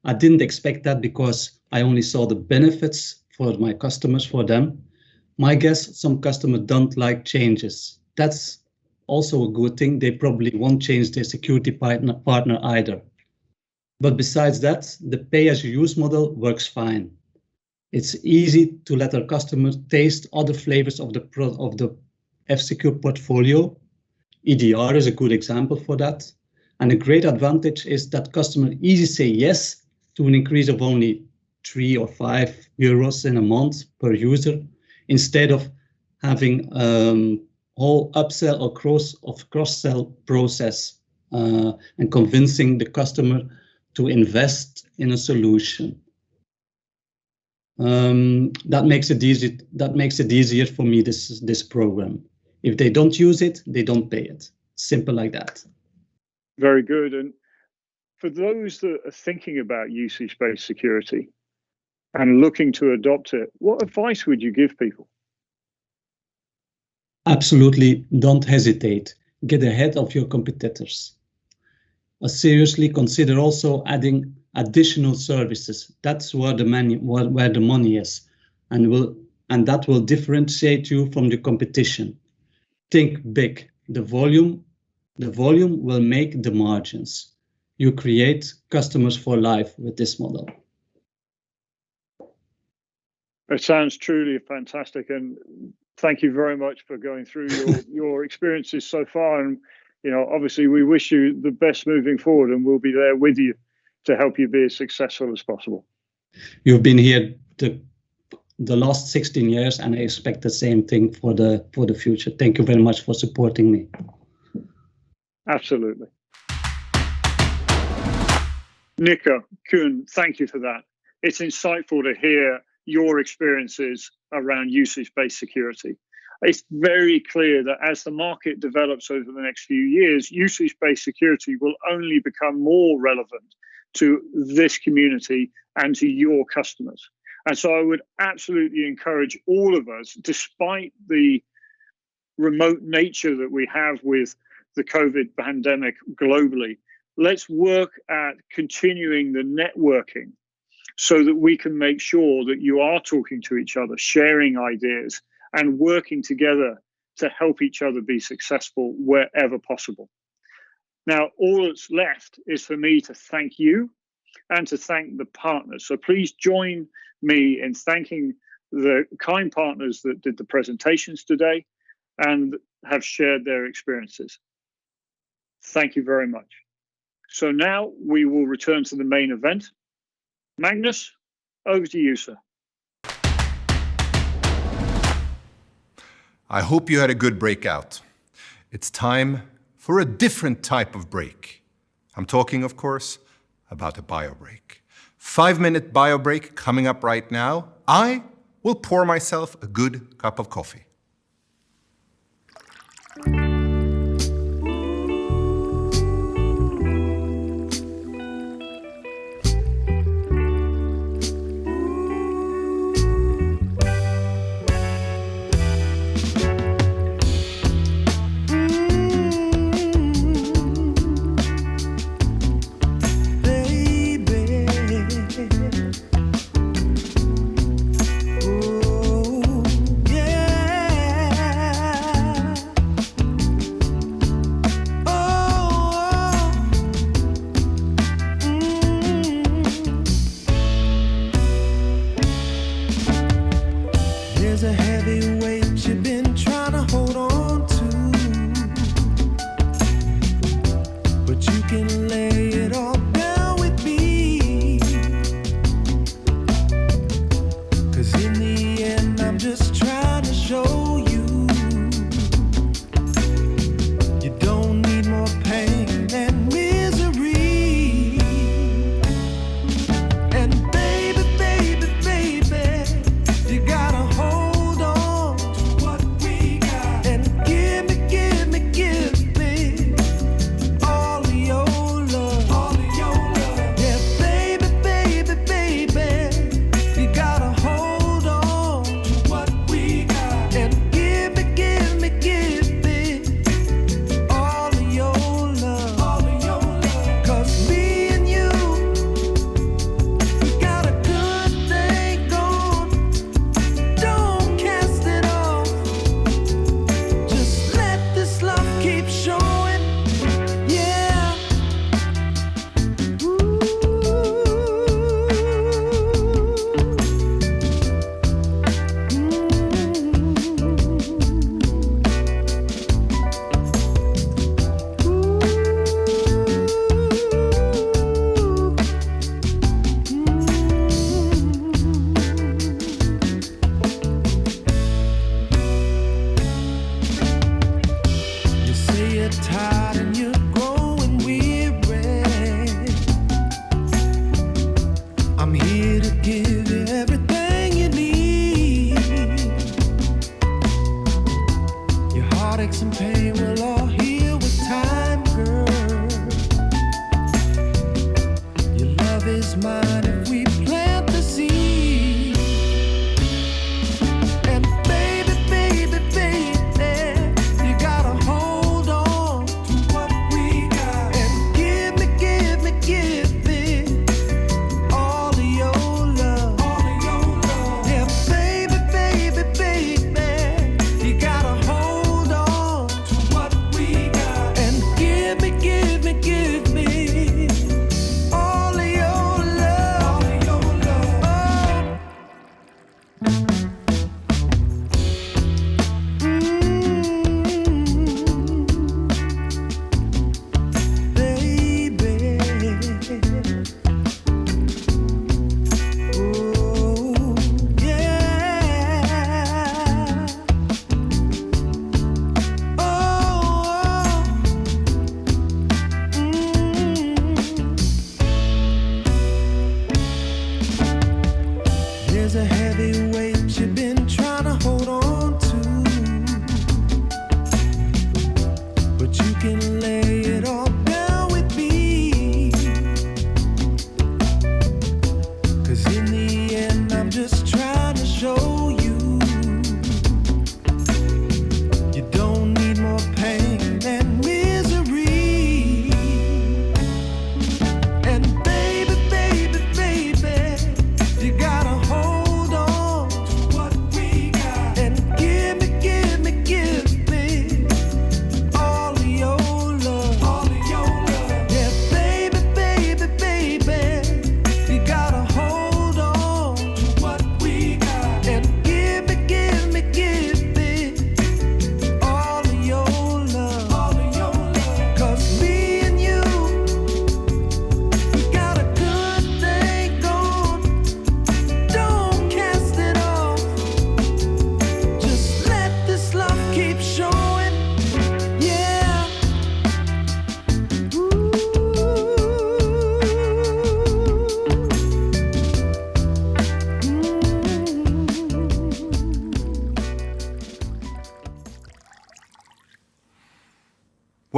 I didn't expect that because I only saw the benefits for my customers, for them. My guess, some customers don't like changes. That's also a good thing. They probably won't change their security partner either. But besides that, the pay-as-you-use model works fine. It's easy to let our customers taste other flavors of the F-Secure portfolio. EDR is a good example for that. And a great advantage is that customers easily say yes to an increase of only 3 or 5 euros in a month per user, instead of having whole upsell or cross-sell process and convincing the customer to invest in a solution. That makes it easier for me, this program. If they don't use it, they don't pay it. Simple like that. Very good. And for those that are thinking about usage-based security and looking to adopt it, what advice would you give people? Absolutely, don't hesitate. Get ahead of your competitors. Seriously consider also adding additional services. That's where the money is, and that will differentiate you from the competition. think big. The volume will make the margins. You create customers for life with this model. It sounds truly fantastic, and thank you very much for going through your experiences so far. And obviously, we wish you the best moving forward, and we'll be there with you to help you be as successful as possible. You've been here the last 16 years, and I expect the same thing for the future. Thank you very much for supporting me. Absolutely. Nico, Koen, thank you for that. It's insightful to hear your experiences around usage-based security. It's very clear that as the market develops over the next few years, usage-based security will only become more relevant to this community and to your customers. And so I would absolutely encourage all of us, despite the remote nature that we have with the COVID pandemic globally, let's work at continuing the networking so that we can make sure that you are talking to each other, sharing ideas, and working together to help each other be successful wherever possible. Now, all that's left is for me to thank you and to thank the partners. So please join me in thanking the kind partners that did the presentations today and have shared their experiences. Thank you very much. So now we will return to the main event. Magnus, over to you, sir. I hope you had a good breakout. It's time for a different type of break. I'm talking, of course, about a bio break. 5-minute bio break coming up right now. I will pour myself a good cup of coffee.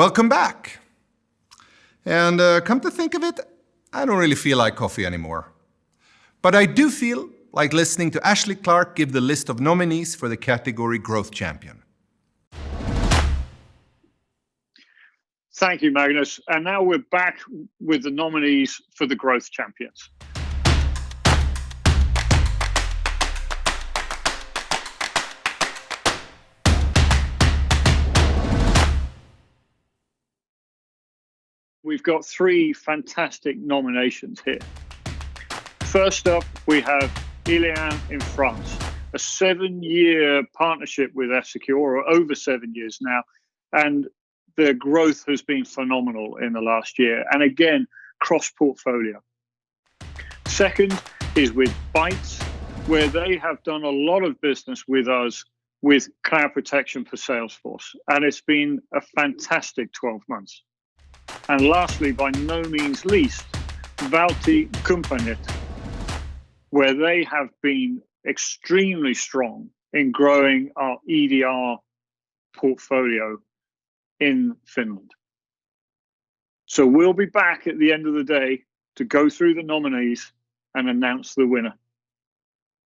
Welcome back. And come to think of it, I don't really feel like coffee anymore. But I do feel like listening to Ashley Clark give the list of nominees for the category Growth Champion. Thank you, Magnus. And now we're back with the nominees for the Growth Champions. We've got 3 fantastic nominations here. First up, we have Ilian in France, a 7-year partnership with F-Secure, or over 7 years now, and their growth has been phenomenal in the last year, and again, cross-portfolio. Second is with Bytes, where they have done a lot of business with us with cloud protection for Salesforce, and it's been a fantastic 12 months. And lastly, by no means least, Valti Kumpanet, where they have been extremely strong in growing our EDR portfolio in Finland. So we'll be back at the end of the day to go through the nominees and announce the winner.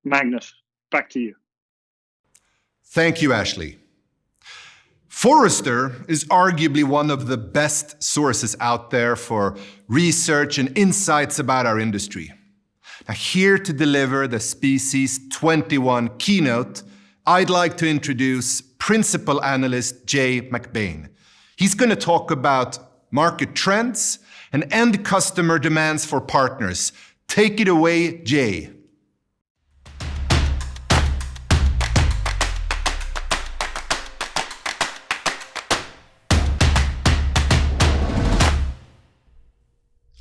Magnus, back to you. Thank you, Ashley. Forrester is arguably one of the best sources out there for research and insights about our industry. Now, here to deliver the Species 21 keynote, I'd like to introduce Principal Analyst Jay McBain. He's going to talk about market trends and end customer demands for partners. Take it away, Jay.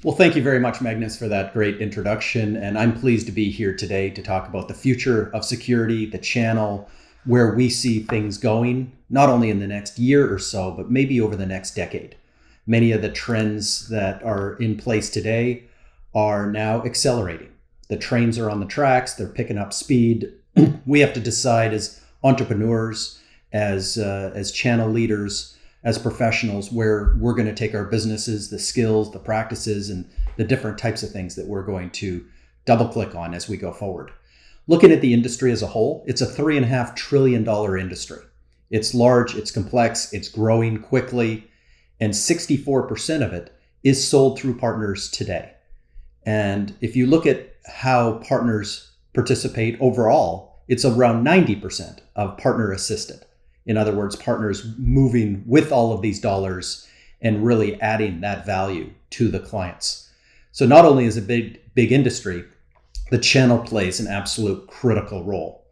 Well, thank you very much, Magnus, for that great introduction. And I'm pleased to be here today to talk about the future of security, the channel, where we see things going, not only in the next year or so, but maybe over the next decade. Many of the trends that are in place today are now accelerating. The trains are on the tracks, they're picking up speed. We have to decide as entrepreneurs, as channel leaders, as professionals, where we're going to take our businesses, the skills, the practices, and the different types of things that we're going to double click on as we go forward. Looking at the industry as a whole, it's a $3.5 trillion industry. It's large, it's complex, it's growing quickly, and 64% of it is sold through partners today. And if you look at how partners participate overall, it's around 90% of partner assisted. In other words, partners moving with all of these dollars and really adding that value to the clients. So not only is it a big industry, the channel plays an absolute critical role.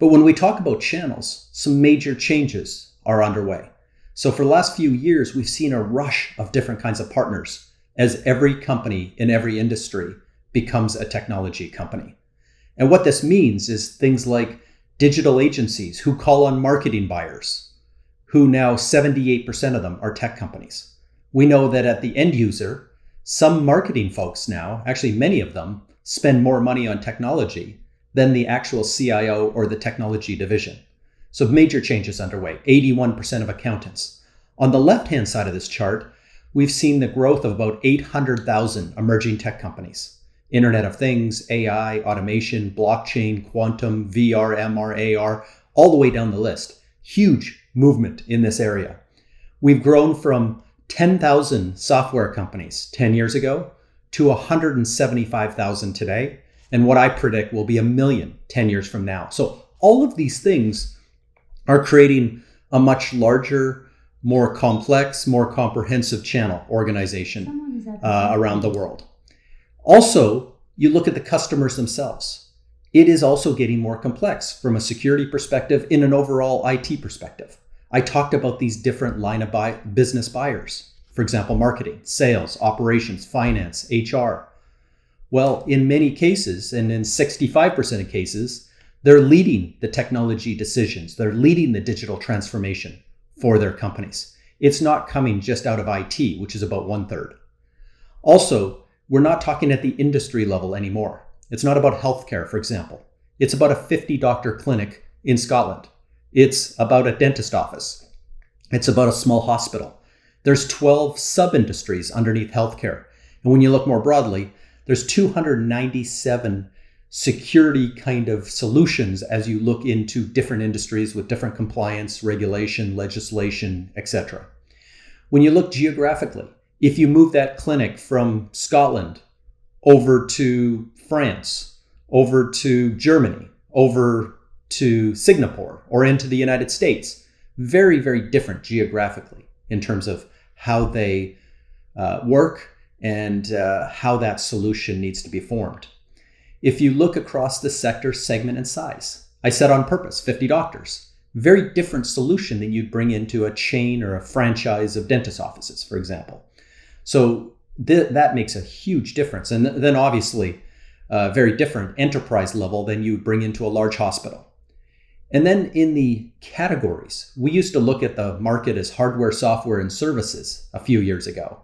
But when we talk about channels, some major changes are underway. So for the last few years, we've seen a rush of different kinds of partners as every company in every industry becomes a technology company. And what this means is things like digital agencies who call on marketing buyers, who now 78% of them are tech companies. We know that at the end user, some marketing folks now, actually many of them, spend more money on technology than the actual CIO or the technology division. So major changes underway, 81% of accountants. On the left-hand side of this chart, we've seen the growth of about 800,000 emerging tech companies. Internet of Things, AI, automation, blockchain, quantum, VR, MR, AR, all the way down the list. Huge movement in this area. We've grown from 10,000 software companies 10 years ago to 175,000 today. And what I predict will be 1 million 10 years from now. So all of these things are creating a much larger, more complex, more comprehensive channel organization around the world. Also, you look at the customers themselves. It is also getting more complex from a security perspective in an overall IT perspective. I talked about these different line of business buyers. For example, marketing, sales, operations, finance, HR. Well, in many cases, and in 65% of cases, they're leading the technology decisions. They're leading the digital transformation for their companies. It's not coming just out of IT, which is about 1/3. Also, we're not talking at the industry level anymore. It's not about healthcare, for example. It's about a 50-doctor clinic in Scotland. It's about a dentist office. It's about a small hospital. There's 12 sub-industries underneath healthcare. And when you look more broadly, there's 297 security kind of solutions as you look into different industries with different compliance, regulation, legislation, etc. When you look geographically, if you move that clinic from Scotland over to France, over to Germany, over to Singapore, or into the United States, very, very different geographically in terms of how they work and how that solution needs to be formed. If you look across the sector, segment, and size, I said on purpose, 50 doctors, very different solution than you'd bring into a chain or a franchise of dentist offices, for example. So that makes a huge difference. And then obviously, very different enterprise level than you would bring into a large hospital. And then in the categories, we used to look at the market as hardware, software, and services a few years ago.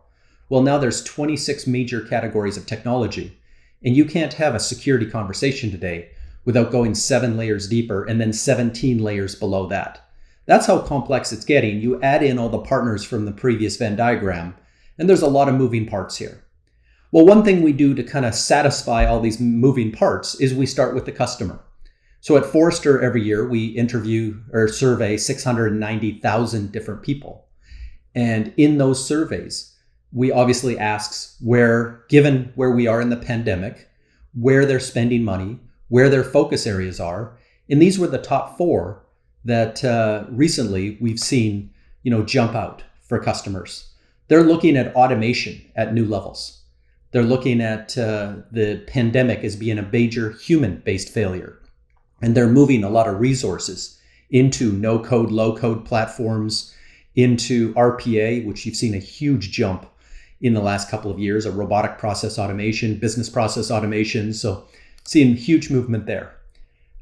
Well, now there's 26 major categories of technology, and you can't have a security conversation today without going 7 layers deeper and then 17 layers below that. That's how complex it's getting. You add in all the partners from the previous Venn diagram, and there's a lot of moving parts here. Well, one thing we do to kind of satisfy all these moving parts is we start with the customer. So at Forrester every year, we interview or survey 690,000 different people. And in those surveys, we obviously ask given where we are in the pandemic, where they're spending money, where their focus areas are. And these were the top 4 that recently we've seen, jump out for customers. They're looking at automation at new levels. They're looking at the pandemic as being a major human-based failure. And they're moving a lot of resources into no-code, low-code platforms, into RPA, which you've seen a huge jump in the last couple of years, a robotic process automation, business process automation. So seeing huge movement there.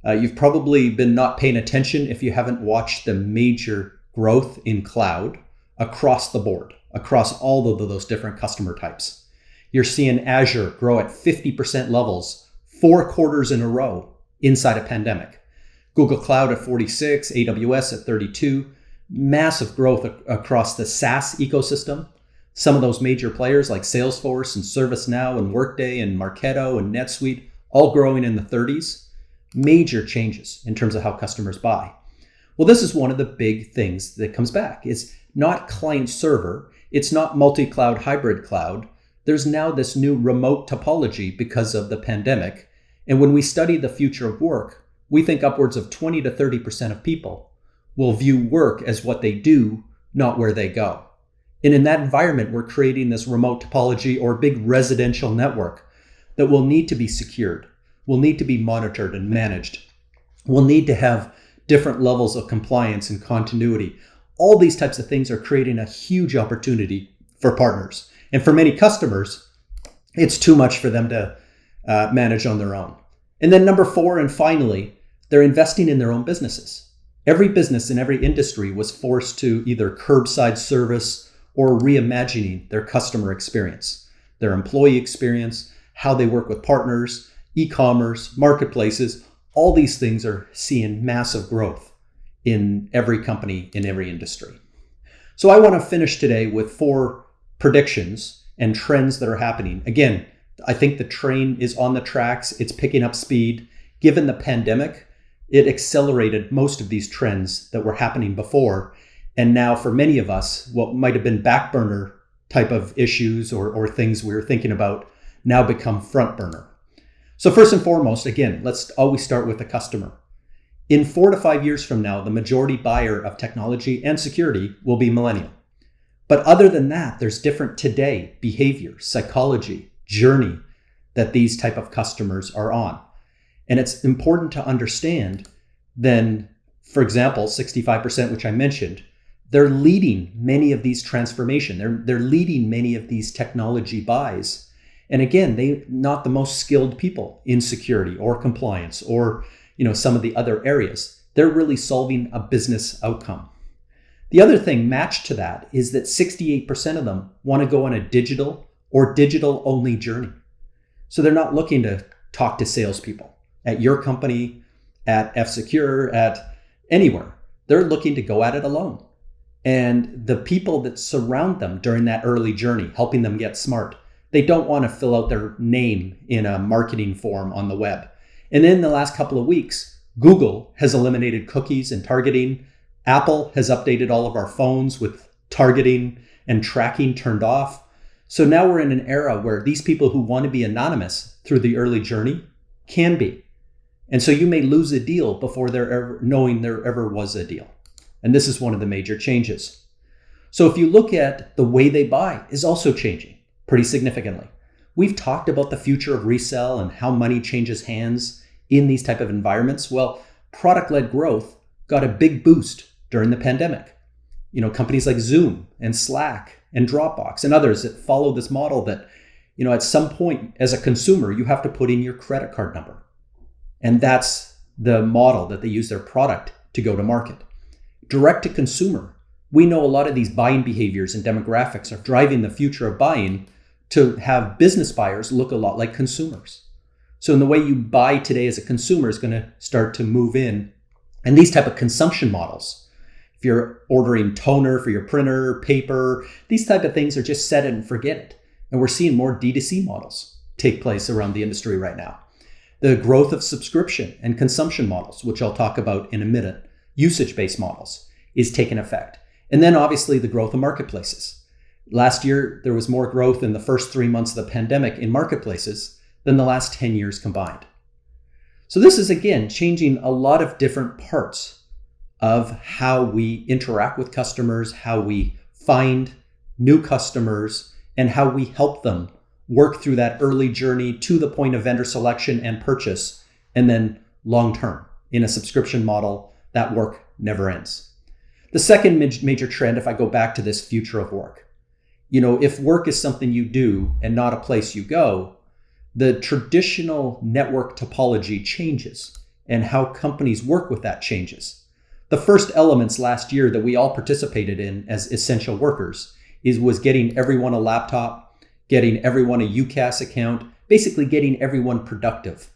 You've probably been not paying attention if you haven't watched the major growth in cloud across the board, across all of those different customer types. You're seeing Azure grow at 50% levels 4 quarters in a row inside a pandemic. Google Cloud at 46, AWS at 32, massive growth across the SaaS ecosystem. Some of those major players like Salesforce and ServiceNow and Workday and Marketo and NetSuite, all growing in the 30s. Major changes in terms of how customers buy. Well, this is one of the big things that comes back. It's not client server. It's not multi-cloud, hybrid cloud. There's now this new remote topology because of the pandemic. And when we study the future of work, we think upwards of 20 to 30% of people will view work as what they do, not where they go. And in that environment, we're creating this remote topology or big residential network that will need to be secured, will need to be monitored and managed, will need to have different levels of compliance and continuity. All these types of things are creating a huge opportunity for partners. And for many customers, it's too much for them to manage on their own. And then number 4, and finally, they're investing in their own businesses. Every business in every industry was forced to either curbside service or reimagining their customer experience, their employee experience, how they work with partners, e-commerce, marketplaces. All these things are seeing massive growth in every company, in every industry. So I want to finish today with 4 predictions and trends that are happening. Again, I think the train is on the tracks. It's picking up speed. Given the pandemic, it accelerated most of these trends that were happening before. And now for many of us, what might have been back burner type of issues or things we were thinking about now become front burner. So first and foremost, again, let's always start with the customer. In 4 to 5 years from now, the majority buyer of technology and security will be millennial. But other than that, there's different today behavior, psychology, journey that these type of customers are on. And it's important to understand then, for example, 65%, which I mentioned, they're leading many of these transformation. They're leading many of these technology buys. And again, they're not the most skilled people in security or compliance or some of the other areas. They're really solving a business outcome. The other thing matched to that is that 68% of them want to go on a digital or digital only journey. So they're not looking to talk to salespeople at your company, at F-Secure, at anywhere. They're looking to go at it alone. And the people that surround them during that early journey, helping them get smart, they don't want to fill out their name in a marketing form on the web. And in the last couple of weeks, Google has eliminated cookies and targeting. Apple has updated all of our phones with targeting and tracking turned off. So now we're in an era where these people who want to be anonymous through the early journey can be. And so you may lose a deal before knowing there ever was a deal. And this is one of the major changes. So if you look at the way they buy is also changing pretty significantly. We've talked about the future of resale and how money changes hands in these type of environments. Well, product-led growth got a big boost during the pandemic. Companies like Zoom and Slack and Dropbox and others that follow this model that, at some point as a consumer, you have to put in your credit card number. And that's the model that they use their product to go to market. Direct to consumer, we know a lot of these buying behaviors and demographics are driving the future of buying to have business buyers look a lot like consumers. So in the way you buy today as a consumer is going to start to move in. And these type of consumption models, if you're ordering toner for your printer, paper, these type of things are just set it and forget it. And we're seeing more D2C models take place around the industry right now. The growth of subscription and consumption models, which I'll talk about in a minute, usage-based models, is taking effect. And then obviously the growth of marketplaces. Last year, there was more growth in the first 3 months of the pandemic in marketplaces than the last 10 years combined. So this is, again, changing a lot of different parts of how we interact with customers, how we find new customers, and how we help them work through that early journey to the point of vendor selection and purchase, and then long-term in a subscription model. That work never ends. The second major trend, if I go back to this future of work, if work is something you do and not a place you go, the traditional network topology changes and how companies work with that changes. The first elements last year that we all participated in as essential workers was getting everyone a laptop, getting everyone a UCAS account, basically getting everyone productive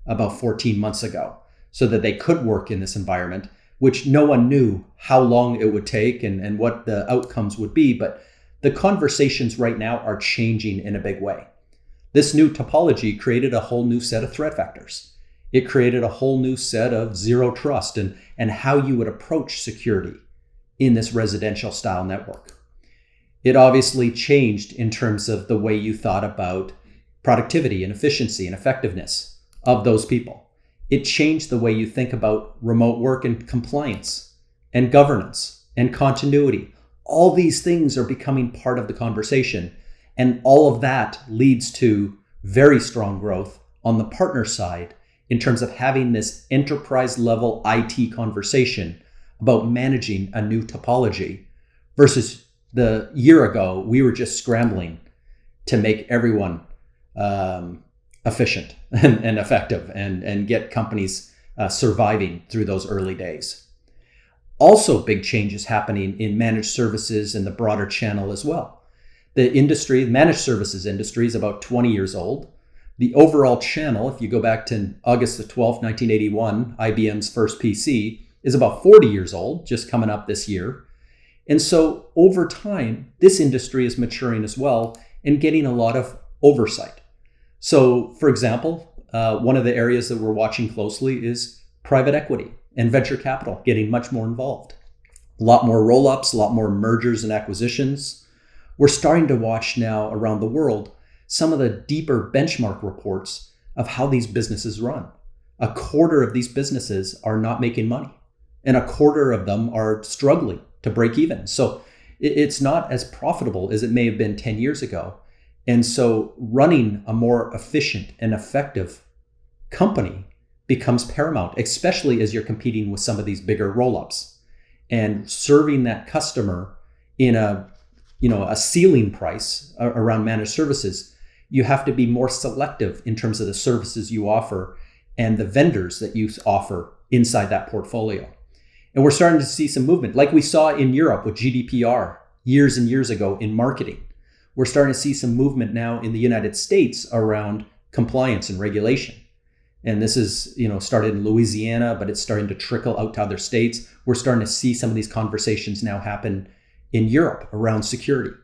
about 14 months ago, so that they could work in this environment, which no one knew how long it would take and what the outcomes would be. But the conversations right now are changing in a big way. This new topology created a whole new set of threat vectors. It created a whole new set of zero trust and how you would approach security in this residential style network. It obviously changed in terms of the way you thought about productivity and efficiency and effectiveness of those people. It changed the way you think about remote work and compliance and governance and continuity. All these things are becoming part of the conversation. And all of that leads to very strong growth on the partner side in terms of having this enterprise level IT conversation about managing a new topology versus the year ago, we were just scrambling to make everyone efficient and effective and get companies surviving through those early days. Also, big changes happening in managed services and the broader channel as well. The managed services industry is about 20 years old. The overall channel, if you go back to August the 12th, 1981, IBM's first PC, is about 40 years old, just coming up this year. And so over time, this industry is maturing as well and getting a lot of oversight. So, for example, one of the areas that we're watching closely is private equity and venture capital getting much more involved. A lot more roll-ups, a lot more mergers and acquisitions. We're starting to watch now around the world some of the deeper benchmark reports of how these businesses run. A quarter of these businesses are not making money, and a quarter of them are struggling to break even. So it's not as profitable as it may have been 10 years ago. And so running a more efficient and effective company becomes paramount, especially as you're competing with some of these bigger roll-ups and serving that customer in a ceiling price around managed services. You have to be more selective in terms of the services you offer and the vendors that you offer inside that portfolio. And we're starting to see some movement like we saw in Europe with GDPR years and years ago in marketing. We're starting to see some movement now in the United States around compliance and regulation. And this is, started in Louisiana, but it's starting to trickle out to other states. We're starting to see some of these conversations now happen in Europe around security.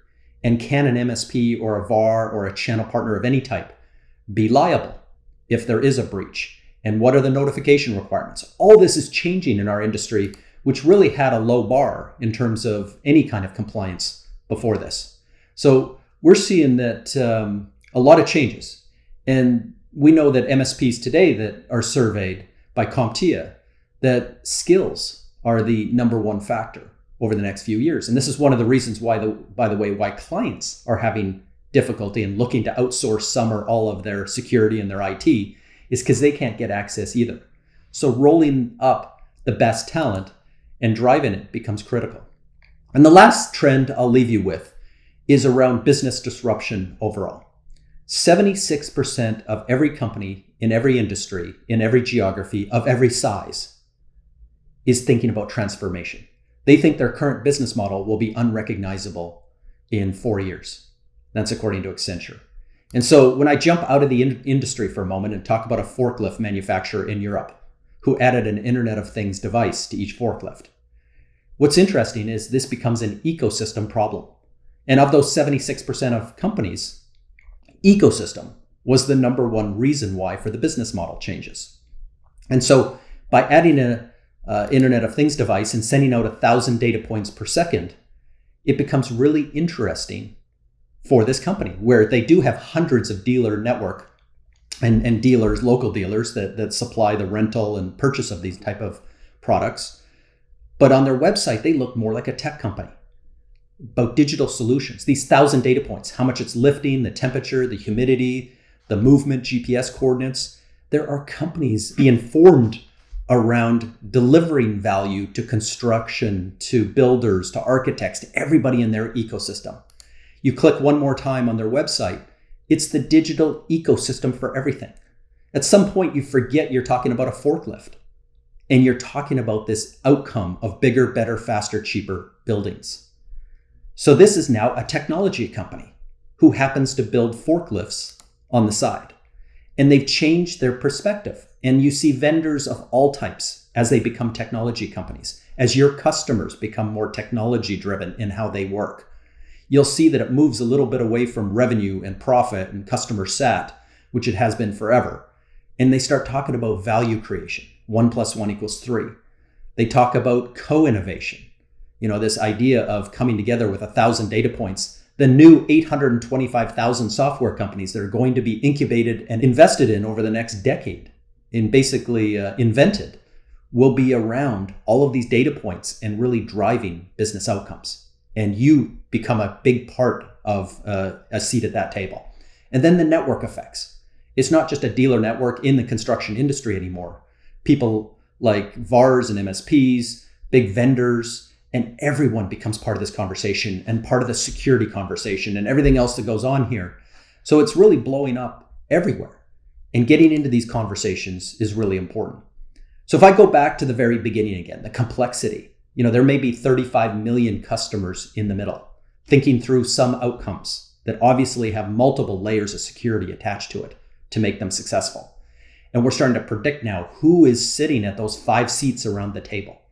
And can an MSP or a VAR or a channel partner of any type be liable if there is a breach? And what are the notification requirements? All this is changing in our industry, which really had a low bar in terms of any kind of compliance before this. So we're seeing that a lot of changes. And we know that MSPs today that are surveyed by CompTIA, that skills are the number one factor over the next few years. And this is one of the reasons why, by the way, why clients are having difficulty and looking to outsource some or all of their security and their IT, is because they can't get access either. So rolling up the best talent and driving it becomes critical. And the last trend I'll leave you with is around business disruption overall. 76% of every company in every industry, in every geography, of every size is thinking about transformation. They think their current business model will be unrecognizable in 4 years. That's according to Accenture. And so when I jump out of the industry for a moment and talk about a forklift manufacturer in Europe who added an Internet of Things device to each forklift, what's interesting is this becomes an ecosystem problem. And of those 76% of companies, ecosystem was the number one reason why for the business model changes. And so by adding an Internet of Things device and sending out 1,000 data points per second, it becomes really interesting for this company where they do have hundreds of dealer network and dealers, local dealers that supply the rental and purchase of these type of products. But on their website, they look more like a tech company. About digital solutions, these 1,000 data points, how much it's lifting, the temperature, the humidity, the movement, GPS coordinates. There are companies being formed around delivering value to construction, to builders, to architects, to everybody in their ecosystem. You click one more time on their website, it's the digital ecosystem for everything. At some point, you forget you're talking about a forklift and you're talking about this outcome of bigger, better, faster, cheaper buildings. So this is now a technology company who happens to build forklifts on the side. And they've changed their perspective. And you see vendors of all types as they become technology companies, as your customers become more technology driven in how they work. You'll see that it moves a little bit away from revenue and profit and customer sat, which it has been forever. And they start talking about value creation. 1 + 1 = 3. They talk about co-innovation. This idea of coming together with 1,000 data points, the new 825,000 software companies that are going to be incubated and invested in over the next decade, and basically invented, will be around all of these data points and really driving business outcomes. And you become a big part of a seat at that table. And then the network effects. It's not just a dealer network in the construction industry anymore. People like VARs and MSPs, big vendors, and everyone becomes part of this conversation and part of the security conversation and everything else that goes on here. So it's really blowing up everywhere. And getting into these conversations is really important. So if I go back to the very beginning again, the complexity, there may be 35 million customers in the middle, thinking through some outcomes that obviously have multiple layers of security attached to it to make them successful. And we're starting to predict now who is sitting at those 5 seats around the table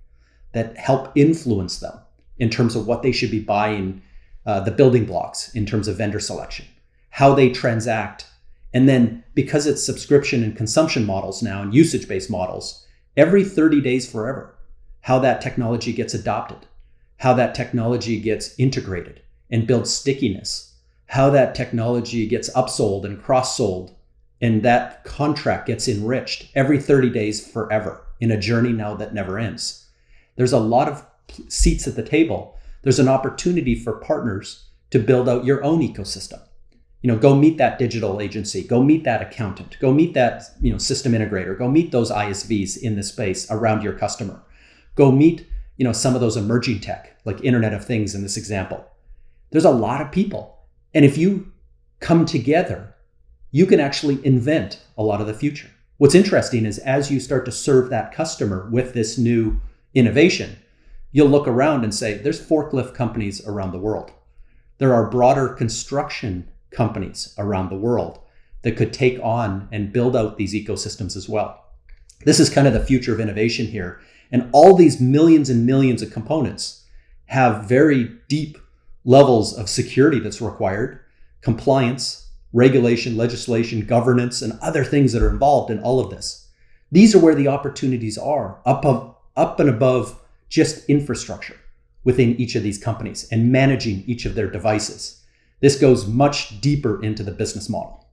that help influence them in terms of what they should be buying, the building blocks in terms of vendor selection, how they transact. And then because it's subscription and consumption models now and usage-based models, every 30 days forever, how that technology gets adopted, how that technology gets integrated and builds stickiness, how that technology gets upsold and cross-sold, and that contract gets enriched every 30 days forever in a journey now that never ends. There's a lot of seats at the table. There's an opportunity for partners to build out your own ecosystem. Go meet that digital agency, go meet that accountant, go meet that system integrator, go meet those ISVs in the space around your customer. Go meet some of those emerging tech, like Internet of Things in this example. There's a lot of people. And if you come together, you can actually invent a lot of the future. What's interesting is as you start to serve that customer with this new innovation, you'll look around and say, there's forklift companies around the world. There are broader construction companies around the world. that could take on and build out these ecosystems as well. This is kind of the future of innovation here. And all these millions and millions of components have very deep levels of security that's required, compliance, regulation, legislation, governance, and other things that are involved in all of this. These are where the opportunities are, up and above just infrastructure within each of these companies and managing each of their devices. This goes much deeper into the business model.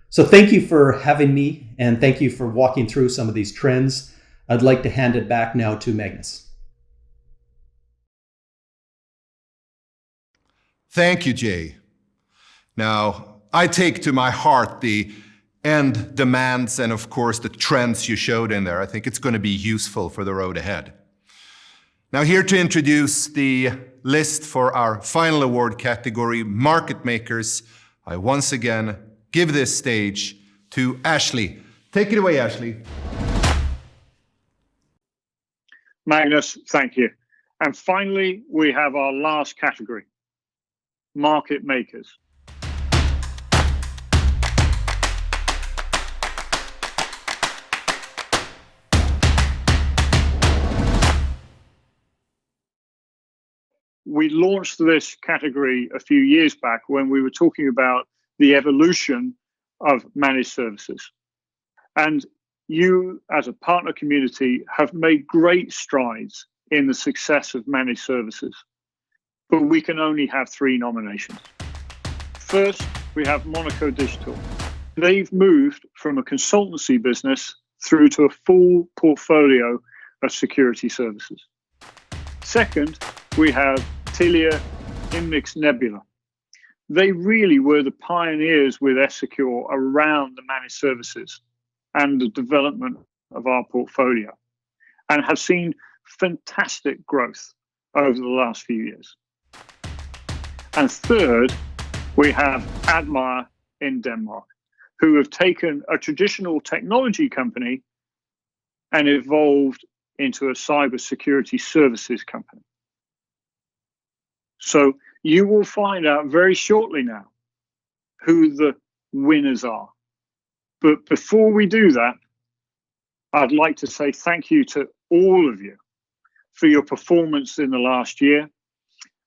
So thank you for having me, and thank you for walking through some of these trends. I'd like to hand it back now to Magnus. Thank you, Jay. Now, I take to my heart the end demands and, of course, the trends you showed in there. I think it's going to be useful for the road ahead. Now, here to introduce the list for our final award category, Market Makers, I once again give this stage to Ashley. Take it away, Ashley. Magnus, thank you. And finally, we have our last category, Market Makers. We launched this category a few years back when we were talking about the evolution of managed services. And you, as a partner community, have made great strides in the success of managed services. But we can only have 3 nominations. First, we have Monaco Digital. They've moved from a consultancy business through to a full portfolio of security services. Second, we have Telia Immix Nebula. They really were the pioneers with F-Secure around the managed services and the development of our portfolio, and have seen fantastic growth over the last few years. And third, we have Admire in Denmark, who have taken a traditional technology company and evolved into a cybersecurity services company. So you will find out very shortly now who the winners are. But before we do that, I'd like to say thank you to all of you for your performance in the last year.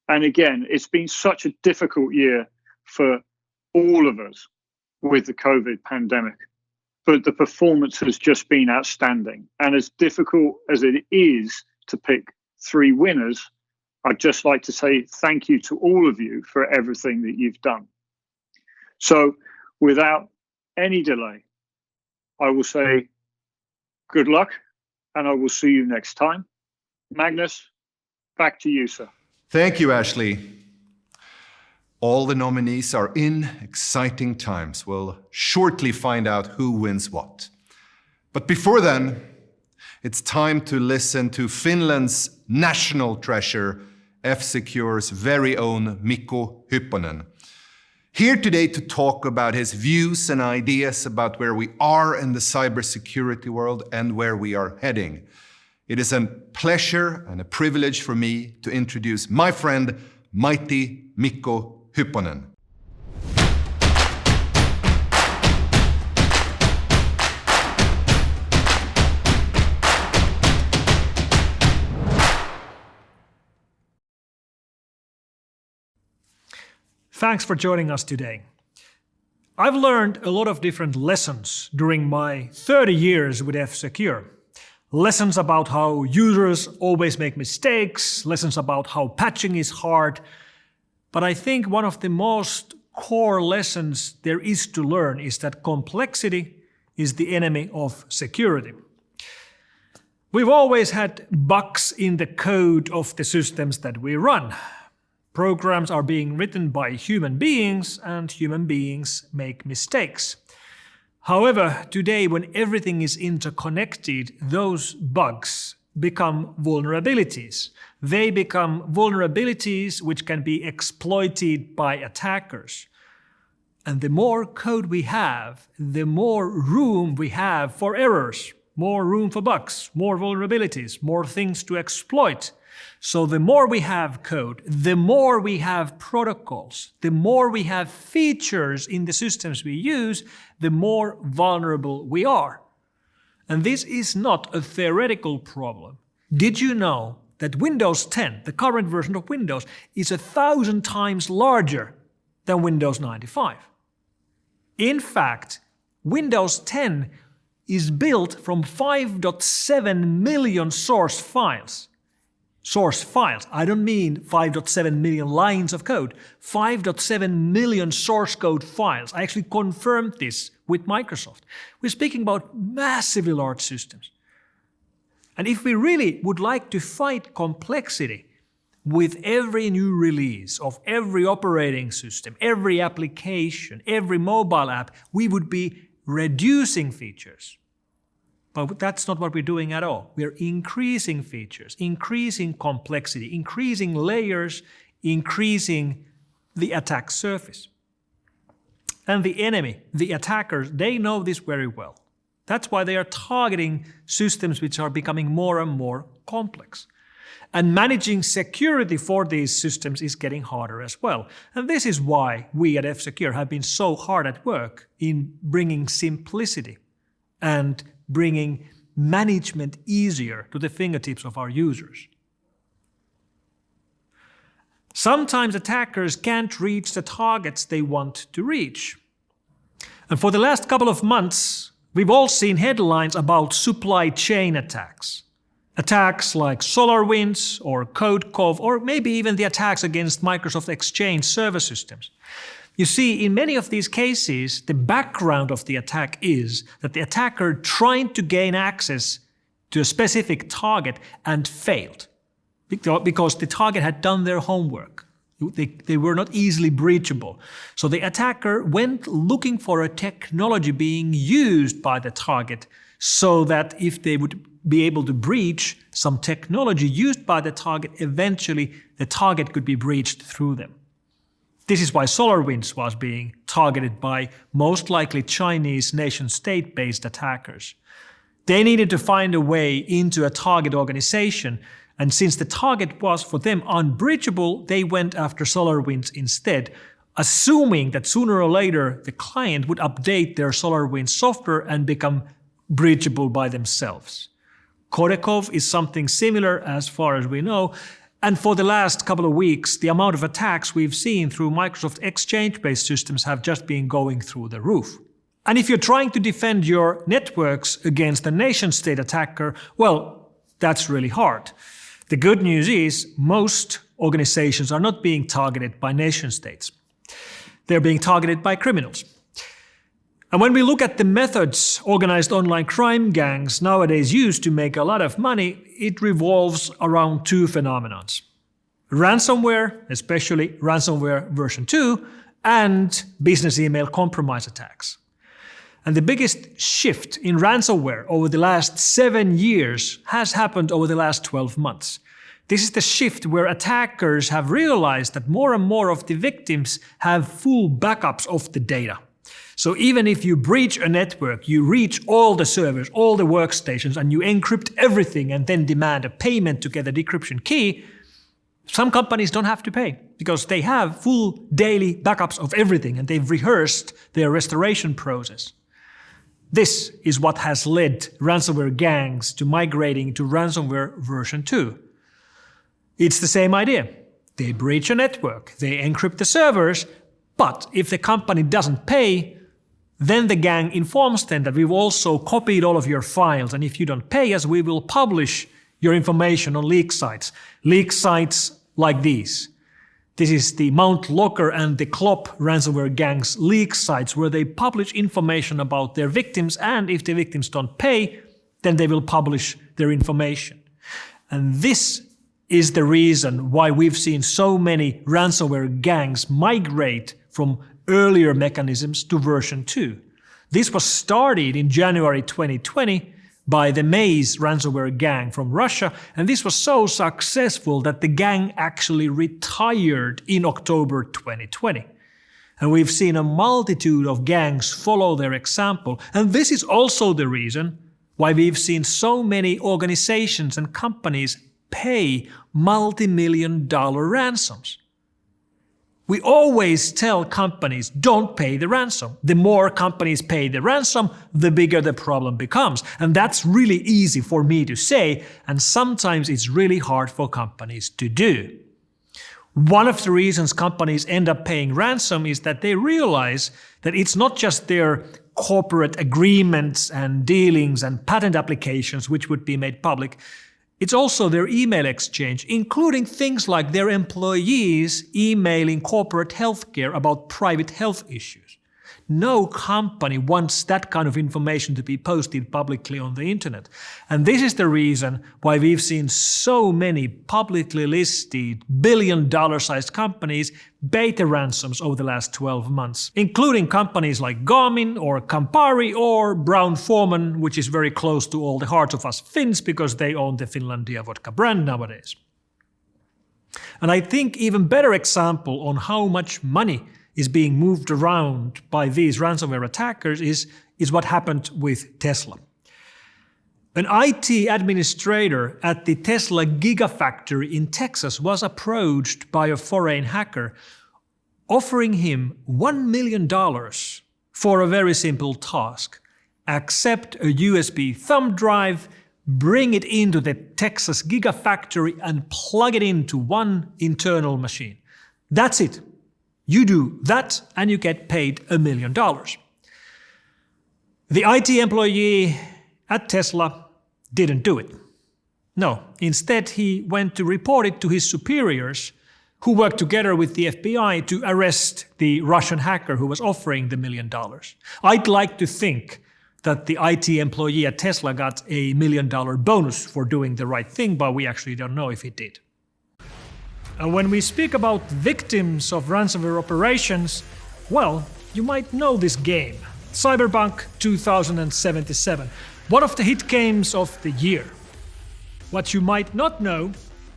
And again, it's been such a difficult year for all of us with the COVID pandemic. But the performance has just been outstanding. And as difficult as it is to pick 3 winners, I'd just like to say thank you to all of you for everything that you've done. So without any delay, I will say good luck, and I will see you next time. Magnus, back to you, sir. Thank you, Ashley. All the nominees are in exciting times. We'll shortly find out who wins what. But before then, it's time to listen to Finland's national treasure, F-Secure's very own Mikko Hyppönen. Here today to talk about his views and ideas about where we are in the cybersecurity world and where we are heading. It is a pleasure and a privilege for me to introduce my friend, mighty Mikko Hyppönen. Thanks for joining us today. I've learned a lot of different lessons during my 30 years with F-Secure. Lessons about how users always make mistakes, lessons about how patching is hard. But I think one of the most core lessons there is to learn is that complexity is the enemy of security. We've always had bugs in the code of the systems that we run. Programs are being written by human beings, and human beings make mistakes. However, today, when everything is interconnected, those bugs become vulnerabilities. They become vulnerabilities which can be exploited by attackers. And the more code we have, the more room we have for errors, more room for bugs, more vulnerabilities, more things to exploit. So the more we have code, the more we have protocols, the more we have features in the systems we use, the more vulnerable we are. And this is not a theoretical problem. Did you know that Windows 10, the current version of Windows, is 1,000 times larger than Windows 95? In fact, Windows 10 is built from 5.7 million source files. Source files. I don't mean 5.7 million lines of code. 5.7 million source code files. I actually confirmed this with Microsoft. We're speaking about massively large systems. And if we really would like to fight complexity with every new release of every operating system, every application, every mobile app, we would be reducing features. But that's not what we're doing at all. We're increasing features, increasing complexity, increasing layers, increasing the attack surface. And the enemy, the attackers, they know this very well. That's why they are targeting systems which are becoming more and more complex. And managing security for these systems is getting harder as well. And this is why we at F-Secure have been so hard at work in bringing simplicity and bringing management easier to the fingertips of our users. Sometimes attackers can't reach the targets they want to reach. And for the last couple of months, we've all seen headlines about supply chain attacks. Attacks like SolarWinds or CodeCov, or maybe even the attacks against Microsoft Exchange server systems. You see, in many of these cases, the background of the attack is that the attacker tried to gain access to a specific target and failed because the target had done their homework. They were not easily breachable. So the attacker went looking for a technology being used by the target so that if they would be able to breach some technology used by the target, eventually the target could be breached through them. This is why SolarWinds was being targeted by most likely Chinese nation-state-based attackers. They needed to find a way into a target organization, and since the target was for them unbreachable, they went after SolarWinds instead, assuming that sooner or later the client would update their SolarWinds software and become breachable by themselves. CodeCov is something similar as far as we know, and for the last couple of weeks, the amount of attacks we've seen through Microsoft Exchange-based systems have just been going through the roof. And if you're trying to defend your networks against a nation-state attacker, well, that's really hard. The good news is most organizations are not being targeted by nation-states. They're being targeted by criminals. And when we look at the methods organized online crime gangs nowadays use to make a lot of money, it revolves around two phenomena. Ransomware, especially ransomware version 2, and business email compromise attacks. And the biggest shift in ransomware over the last 7 years has happened over the last 12 months. This is the shift where attackers have realized that more and more of the victims have full backups of the data. So even if you breach a network, you reach all the servers, all the workstations, and you encrypt everything and then demand a payment to get a decryption key, some companies don't have to pay because they have full daily backups of everything and they've rehearsed their restoration process. This is what has led ransomware gangs to migrating to ransomware version 2. It's the same idea. They breach a network, they encrypt the servers, but if the company doesn't pay, then the gang informs them that we've also copied all of your files, and if you don't pay us, we will publish your information on leak sites. Leak sites like these. This is the Mount Locker and the Klopp ransomware gangs leak sites where they publish information about their victims, and if the victims don't pay, then they will publish their information. And this is the reason why we've seen so many ransomware gangs migrate from earlier mechanisms to version 2. This was started in January 2020 by the Maze ransomware gang from Russia, and this was so successful that the gang actually retired in October 2020. And we've seen a multitude of gangs follow their example, and this is also the reason why we've seen so many organizations and companies pay multi-million-dollar ransoms. We always tell companies, don't pay the ransom. The more companies pay the ransom, the bigger the problem becomes. And that's really easy for me to say, and sometimes it's really hard for companies to do. One of the reasons companies end up paying ransom is that they realize that it's not just their corporate agreements and dealings and patent applications which would be made public. It's also their email exchange, including things like their employees emailing corporate healthcare about private health issues. No company wants that kind of information to be posted publicly on the internet. And this is the reason why we've seen so many publicly listed billion-dollar-sized companies pay the ransoms over the last 12 months, including companies like Garmin or Campari or Brown-Forman, which is very close to all the hearts of us Finns because they own the Finlandia vodka brand nowadays. And I think even better example on how much money is being moved around by these ransomware attackers is what happened with Tesla. An IT administrator at the Tesla Gigafactory in Texas was approached by a foreign hacker offering him $1 million for a very simple task. Accept a USB thumb drive, bring it into the Texas Gigafactory and plug it into one internal machine. That's it. You do that and you get paid $1 million. The IT employee at Tesla didn't do it. No, instead he went to report it to his superiors who worked together with the FBI to arrest the Russian hacker who was offering the $1 million. I'd like to think that the IT employee at Tesla got a $1 million bonus for doing the right thing, but we actually don't know if he did. And when we speak about victims of ransomware operations, well, you might know this game, Cyberpunk 2077, one of the hit games of the year. What you might not know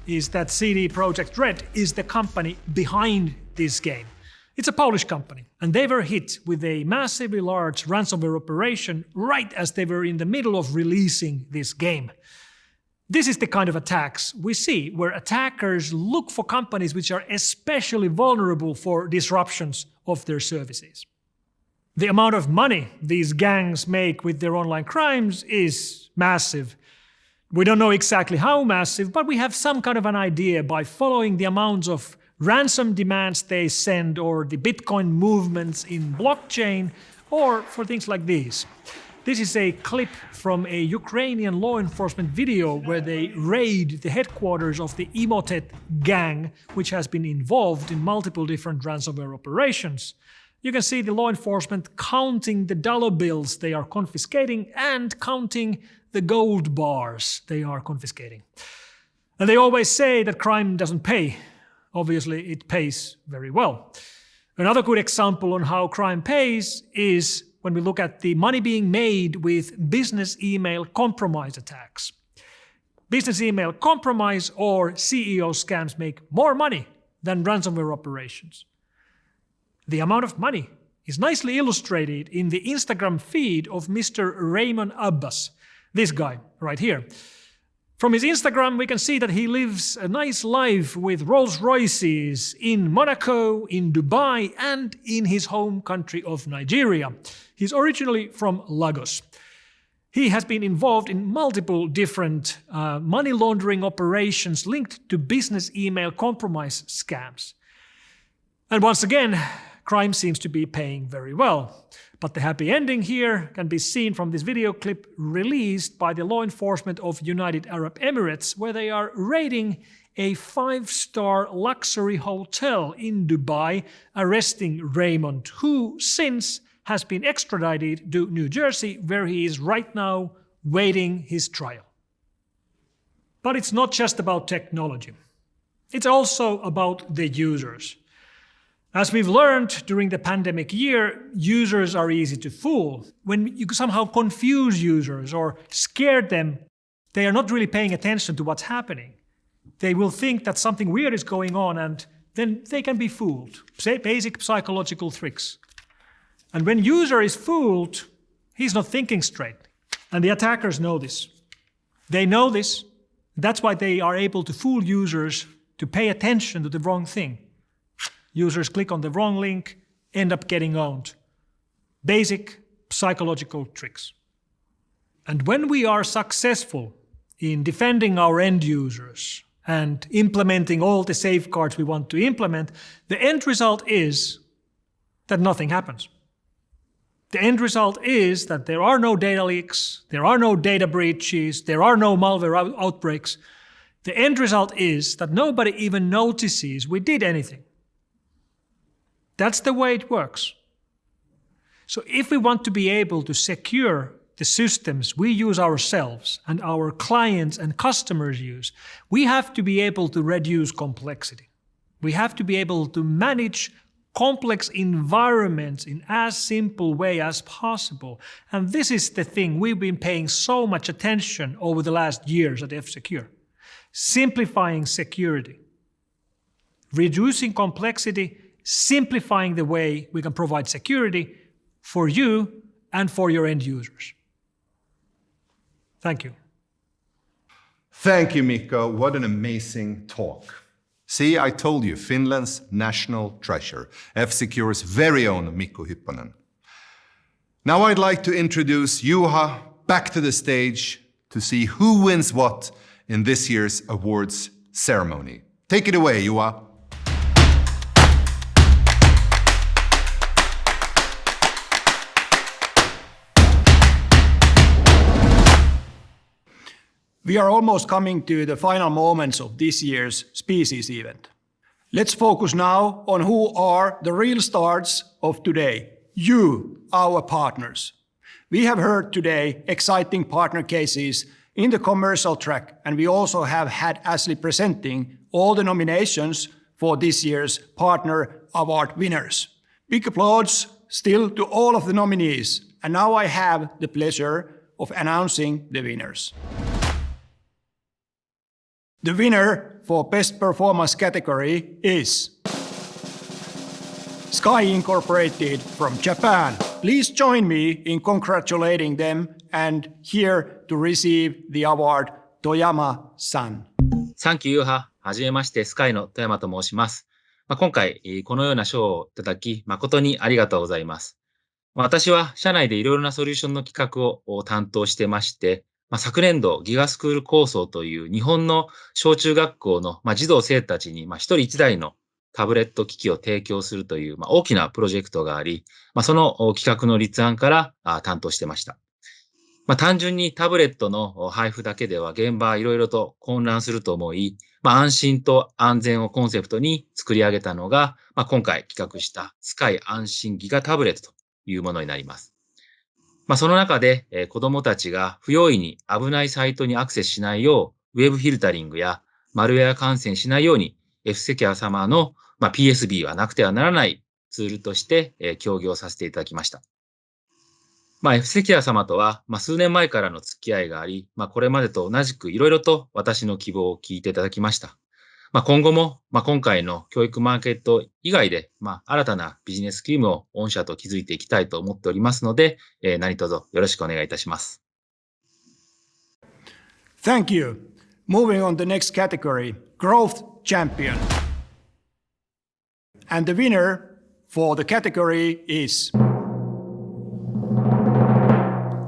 is that CD Projekt Red is the company behind this game. It's a Polish company, and they were hit with a massively large ransomware operation right as they were in the middle of releasing this game. This is the kind of attacks we see, where attackers look for companies which are especially vulnerable for disruptions of their services. The amount of money these gangs make with their online crimes is massive. We don't know exactly how massive, but we have some kind of an idea by following the amounts of ransom demands they send or the Bitcoin movements in blockchain or for things like these. This is a clip from a Ukrainian law enforcement video where they raid the headquarters of the Emotet gang, which has been involved in multiple different ransomware operations. You can see the law enforcement counting the dollar bills they are confiscating and counting the gold bars they are confiscating. And they always say that crime doesn't pay. Obviously, it pays very well. Another good example on how crime pays is when we look at the money being made with business email compromise attacks. Business email compromise or CEO scams make more money than ransomware operations. The amount of money is nicely illustrated in the Instagram feed of Mr. Raymond Abbas, this guy right here. From his Instagram, we can see that he lives a nice life with Rolls Royces in Monaco, in Dubai, and in his home country of Nigeria. He's originally from Lagos. He has been involved in multiple different money laundering operations linked to business email compromise scams. And once again, crime seems to be paying very well. But the happy ending here can be seen from this video clip released by the law enforcement of United Arab Emirates, where they are raiding a 5-star luxury hotel in Dubai, arresting Raymond, who since has been extradited to New Jersey, where he is right now waiting his trial. But it's not just about technology. It's also about the users. As we've learned during the pandemic year, users are easy to fool. When you somehow confuse users or scare them, they are not really paying attention to what's happening. They will think that something weird is going on and then they can be fooled. Basic psychological tricks. And when user is fooled, he's not thinking straight. And the attackers know this. They know this, That's why they are able to fool users to pay attention to the wrong thing. Users click on the wrong link, end up getting owned. Basic psychological tricks. And when we are successful in defending our end users and implementing all the safeguards we want to implement, the end result is that nothing happens. The end result is that there are no data leaks, there are no data breaches, there are no malware outbreaks. The end result is that nobody even notices we did anything. That's the way it works. So if we want to be able to secure the systems we use ourselves and our clients and customers use, we have to be able to reduce complexity. We have to be able to manage complex environments in as simple way as possible. And this is the thing we've been paying so much attention over the last years at F-Secure. Simplifying security, reducing complexity, simplifying the way we can provide security for you and for your end users. Thank you. Thank you, Mikko. What an amazing talk. See, I told you, Finland's national treasure, F-Secure's very own Mikko Hyppönen. Now I'd like to introduce Juha back to the stage to see who wins what in this year's awards ceremony. Take it away, Juha. We are almost coming to the final moments of this year's species event. Let's focus now on who are the real stars of today. You, our partners. We have heard today exciting partner cases in the commercial track, and we also have had Ashley presenting all the nominations for this year's Partner Award winners. Big applause still to all of the nominees. And now I have the pleasure of announcing the winners. The winner for Best Performance category is Sky Incorporated from Japan. Please join me in congratulating them and here to receive the award, Toyama-san. Thank you, Juha. はじめまして、スカイの富山と申します。今回、このような賞をいただき、誠にありがとうございます。私は社内でいろいろなソリューションの企画を担当してまして、昨年度ギガスクール構想という日本の小中学校の児童生徒たちに一人一台のタブレット機器を提供するという大きなプロジェクトがあり、その企画の立案から担当してました。単純にタブレットの配布だけでは現場はいろいろと混乱すると思い、安心と安全をコンセプトに作り上げたのが、今回企画したスカイ安心ギガタブレットというものになります。その中で子どもたちが不用意に危ないサイトにアクセスしないよう、ウェブフィルタリングやマルウェア感染しないように F-Secure 様のPSB はなくてはならないツールとして協業させていただきました。F-Secure 様とは数年前からの付き合いがあり、これまでと同じくいろいろと私の希望を聞いていただきました。今後も今回の教育マーケット以外で新たなビジネススキームを御社と築いていきたいと思っておりますので、何卒よろしくお願いいたします。Thank you. Moving on to the next category, Growth Champion. And the winner for the category is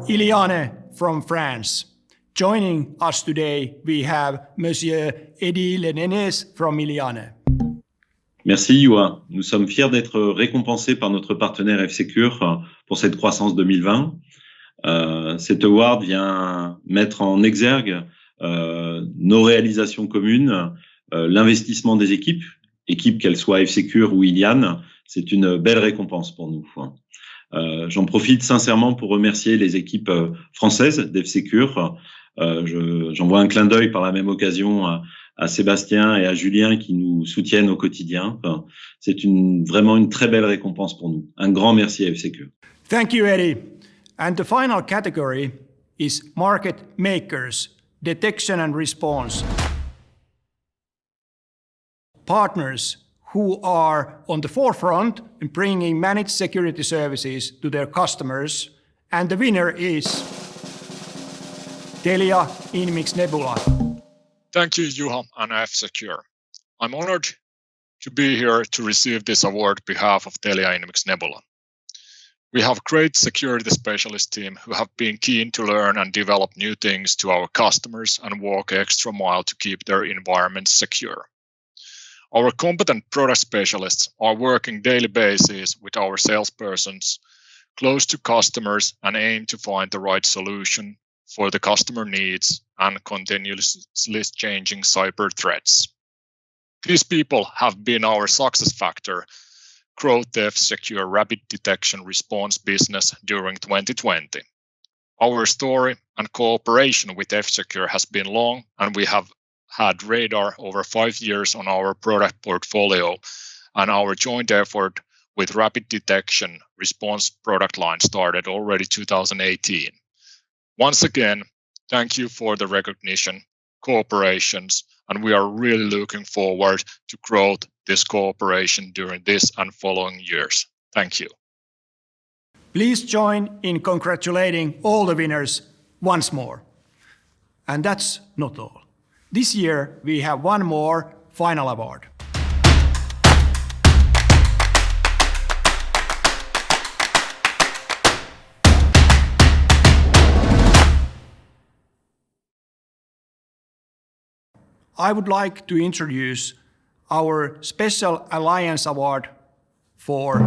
Iliane from France. Joining us today, we have Monsieur Eddy Lenenes from Iliane. Merci, Juha. Nous sommes fiers d'être récompensés par notre partenaire F-Secure pour cette croissance 2020. Cet award vient mettre en exergue nos réalisations communes, l'investissement des équipes qu'elles soient F-Secure ou Iliane. C'est une belle récompense pour nous. J'en profite sincèrement pour remercier les équipes françaises d'F-Secure. J'envoie un clin d'œil par la même occasion à Sébastien et à Julien qui nous soutiennent au quotidien. C'est vraiment une très belle récompense pour nous. Un grand merci à F-Secure. Thank you, Eddy. And the final category is Market Makers, Detection and Response. Partners who are on the forefront in bringing managed security services to their customers. And the winner is Telia Inmix Nebula. Thank you, Juha and F-Secure. I'm honored to be here to receive this award on behalf of Telia Inmix Nebula. We have a great security specialist team who have been keen to learn and develop new things to our customers and walk extra mile to keep their environments secure. Our competent product specialists are working daily basis with our salespersons close to customers and aim to find the right solution for the customer needs and continuously changing cyber threats. These people have been our success factor, growth the F-Secure rapid detection response business during 2020. Our story and cooperation with F-Secure has been long, and we have had radar over 5 years on our product portfolio, and our joint effort with rapid detection response product line started already 2018. Once again, thank you for the recognition, cooperations, and we are really looking forward to growth this cooperation during this and following years. Thank you. Please join in congratulating all the winners once more. And that's not all. This year we have one more final award. I would like to introduce our Special Alliance Award for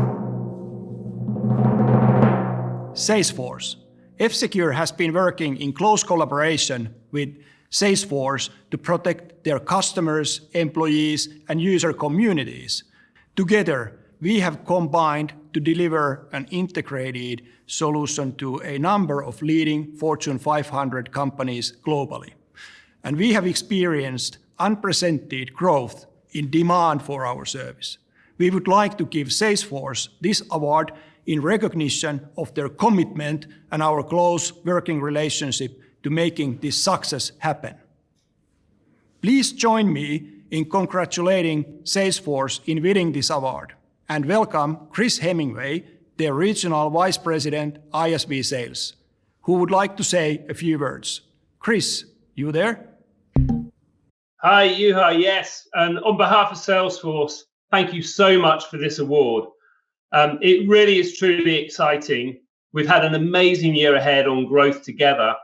Salesforce. F-Secure has been working in close collaboration with Salesforce to protect their customers, employees, and user communities. Together, we have combined to deliver an integrated solution to a number of leading Fortune 500 companies globally. And we have experienced unprecedented growth in demand for our service. We would like to give Salesforce this award in recognition of their commitment and our close working relationship to making this success happen. Please join me in congratulating Salesforce in winning this award and welcome Chris Hemingway, their Regional Vice President, ISV Sales, who would like to say a few words. Chris, you there? Hi, Juha, yes. And on behalf of Salesforce, thank you so much for this award. It really is truly exciting. We've had an amazing year ahead on growth together.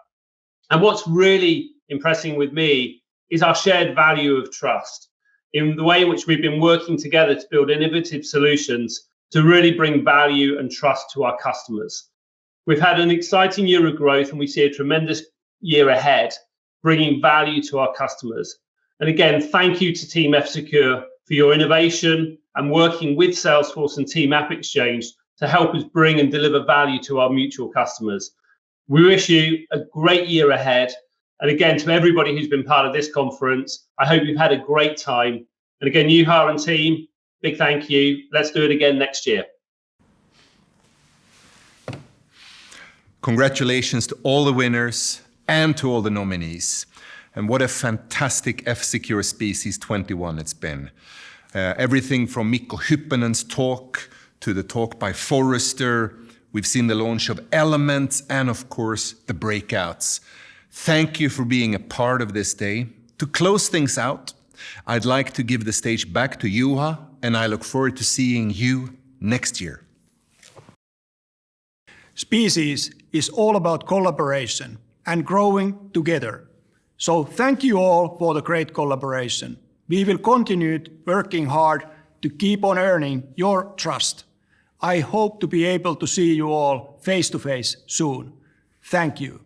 And what's really impressing with me is our shared value of trust in the way in which we've been working together to build innovative solutions to really bring value and trust to our customers. We've had an exciting year of growth and we see a tremendous year ahead, bringing value to our customers. And again, thank you to Team F-Secure for your innovation and working with Salesforce and Team AppExchange to help us bring and deliver value to our mutual customers. We wish you a great year ahead. And again, to everybody who's been part of this conference, I hope you've had a great time. And again, Juha and team, big thank you. Let's do it again next year. Congratulations to all the winners and to all the nominees. And what a fantastic F-Secure Species 21 it's been. Everything from Mikko Hyppänen's talk to the talk by Forrester. We've seen the launch of Elements and, of course, the breakouts. Thank you for being a part of this day. To close things out, I'd like to give the stage back to Juha, and I look forward to seeing you next year. Species is all about collaboration and growing together. So thank you all for the great collaboration. We will continue working hard to keep on earning your trust. I hope to be able to see you all face to face soon. Thank you.